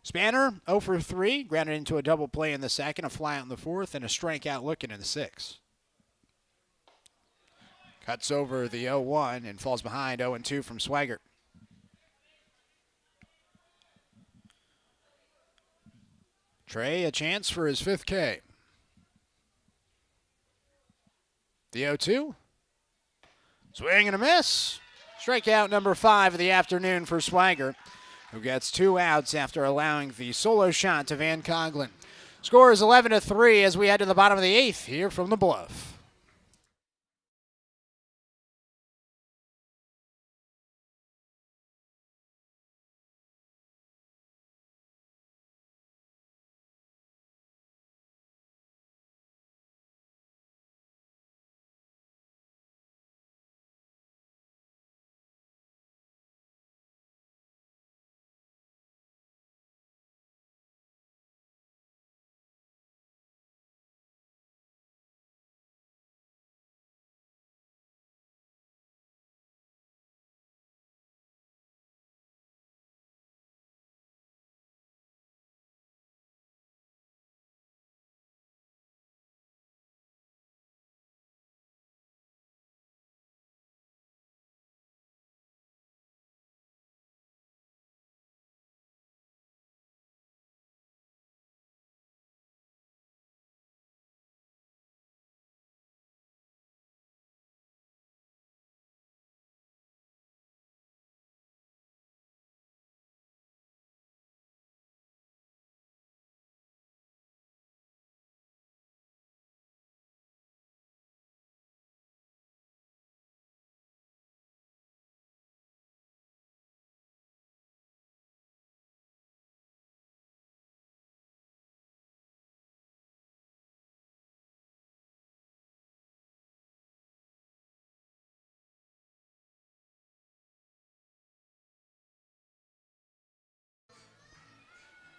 Spanner, 0 for 3, grounded into a double play in the second, a fly out in the fourth, and a strikeout looking in the sixth. Cuts over the 0-1 and falls behind 0-2 from Swigert. Trey, a chance for his 5th K. The 0-2. Swing and a miss. Strikeout number 5 of the afternoon for Swigert, who gets 2 outs after allowing the solo shot to Van Coughlin. Score is 11-3 as we head to the bottom of the 8th here from the Bluff.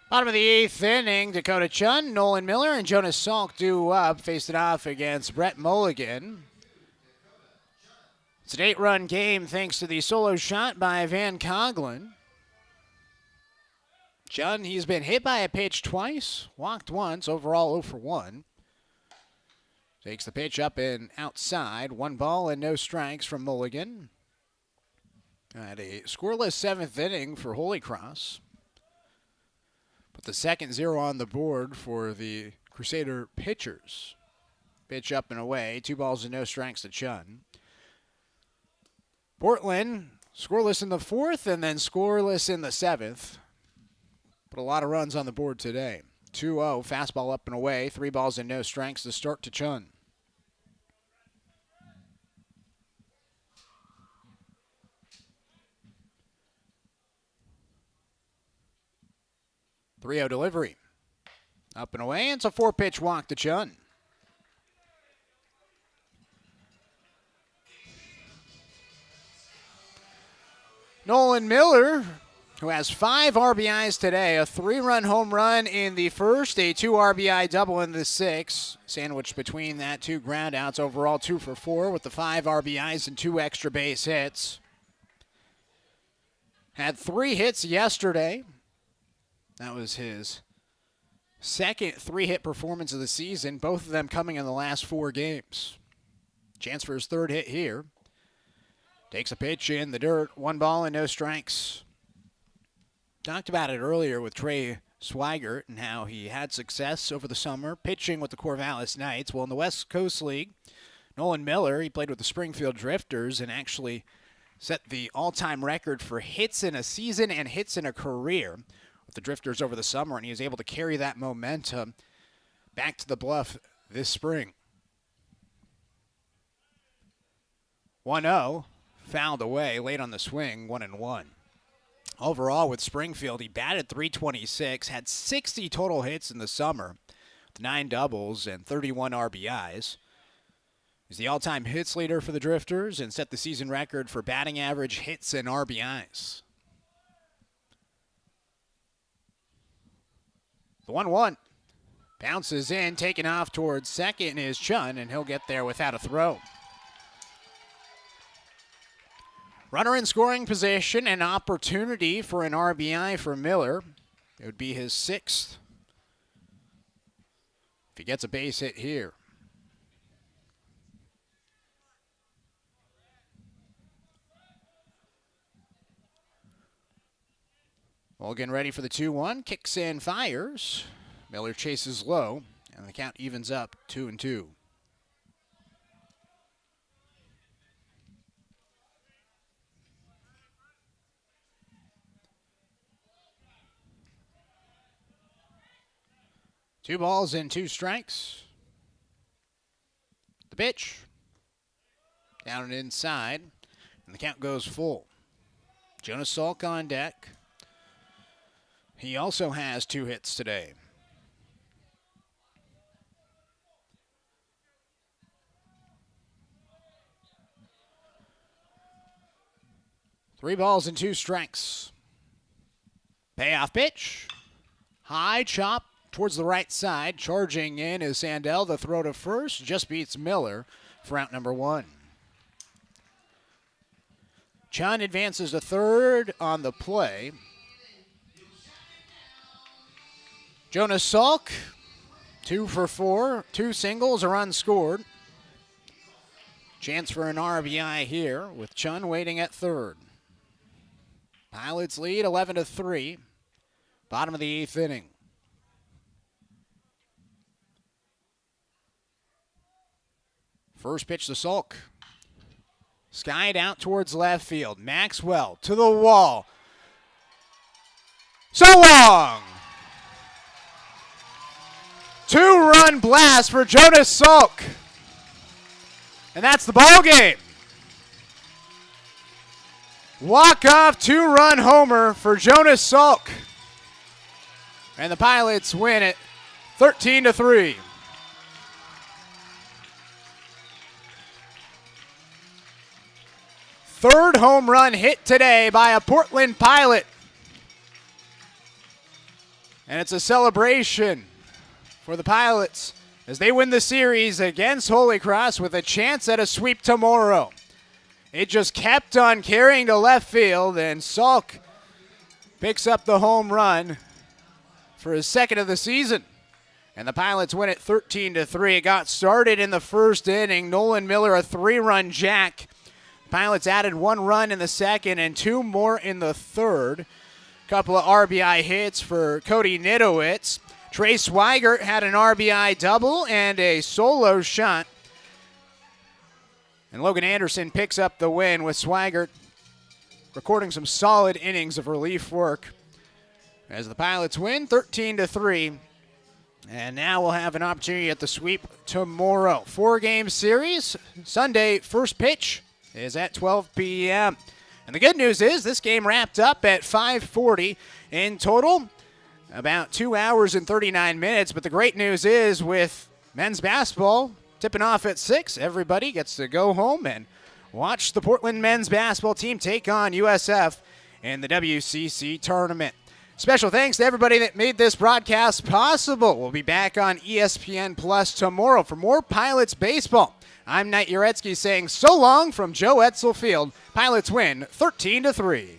Bottom of the 8th inning, Dakota Chun, Nolan Miller, and Jonas Salk due up, faced it off against Brett Mulligan. It's an 8-run game thanks to the solo shot by Van Coughlin. Chun, he's been hit by a pitch twice, walked once, overall 0 for 1. Takes the pitch up and outside, 1 ball and no strikes from Mulligan. At a scoreless 7th inning for Holy Cross. Put the second 0 on the board for the Crusader pitchers. Pitch up and away, 2 balls and no strikes to Chun. Portland scoreless in the 4th and then scoreless in the 7th. Put a lot of runs on the board today. 2-0, fastball up and away, 3 balls and no strikes to start to Chun. .3-0 delivery. Up and away, and it's a 4-pitch walk to Chun. Nolan Miller, who has 5 RBIs today, a 3-run home run in the 1st, a 2 RBI double in the 6th, sandwiched between that 2 groundouts, overall 2 for 4 with the 5 RBIs and 2 extra base hits. Had 3 hits yesterday. That was his second 3-hit performance of the season, both of them coming in the last 4 games. Chance for his 3rd hit here. Takes a pitch in the dirt, 1 ball and no strikes. Talked about it earlier with Trey Swigert and how he had success over the summer pitching with the Corvallis Knights. Well, in the West Coast League, Nolan Miller, he played with the Springfield Drifters and actually set the all-time record for hits in a season and hits in a career with the Drifters over the summer, and he was able to carry that momentum back to the Bluff this spring. 1-0, fouled away late on the swing, 1-1. Overall with Springfield, he batted .326, had 60 total hits in the summer, with 9 doubles and 31 RBIs. He's the all-time hits leader for the Drifters and set the season record for batting average, hits, and RBIs. The 1-1 bounces in, taken off towards second is Chun, and he'll get there without a throw. Runner in scoring position, an opportunity for an RBI for Miller. It would be his 6th if he gets a base hit here. Mulligan ready for the 2-1, kicks in, fires. Miller chases low, and the count evens up 2-2. Two balls and two strikes. The pitch. Down and inside. And the count goes full. Jonas Salk on deck. He also has 2 hits today. Three balls and two strikes. Payoff pitch. High chop towards the right side. Charging in is Sandell. The throw to first just beats Miller for out number 1. Chun advances to third on the play. Jonas Salk, 2 for 4. 2 singles are unscored. Chance for an RBI here with Chun waiting at third. Pilots lead 11-3. Bottom of the 8th inning. First pitch to Salk. Skied out towards left field. Maxwell to the wall. So long! 2-run blast for Jonas Salk. And that's the ball game. Walk-off 2-run homer for Jonas Salk. And the Pilots win it 13-3. Third home run hit today by a Portland Pilot. And it's a celebration for the Pilots as they win the series against Holy Cross with a chance at a sweep tomorrow. It just kept on carrying to left field, and Salk picks up the home run for his second of the season. And the Pilots win it 13-3. It got started in the first inning. Nolan Miller, a 3-run jack. Pilots added 1 run in the second and 2 more in the third. Couple of RBI hits for Cody Nidowitz. Trey Swigert had an RBI double and a solo shot. And Logan Anderson picks up the win with Swigert recording some solid innings of relief work as the Pilots win 13-3. And now we'll have an opportunity at the sweep tomorrow. 4-game series. Sunday, first pitch is at 12 p.m. And the good news is this game wrapped up at 5:40 in total, about 2 hours and 39 minutes. But the great news is with men's basketball tipping off at 6, everybody gets to go home and watch the Portland men's basketball team take on USF in the WCC tournament. Special thanks to everybody that made this broadcast possible. We'll be back on ESPN Plus tomorrow for more Pilots baseball. I'm Knight Uretsky saying so long from Joe Edsel Field. Pilots win 13-3.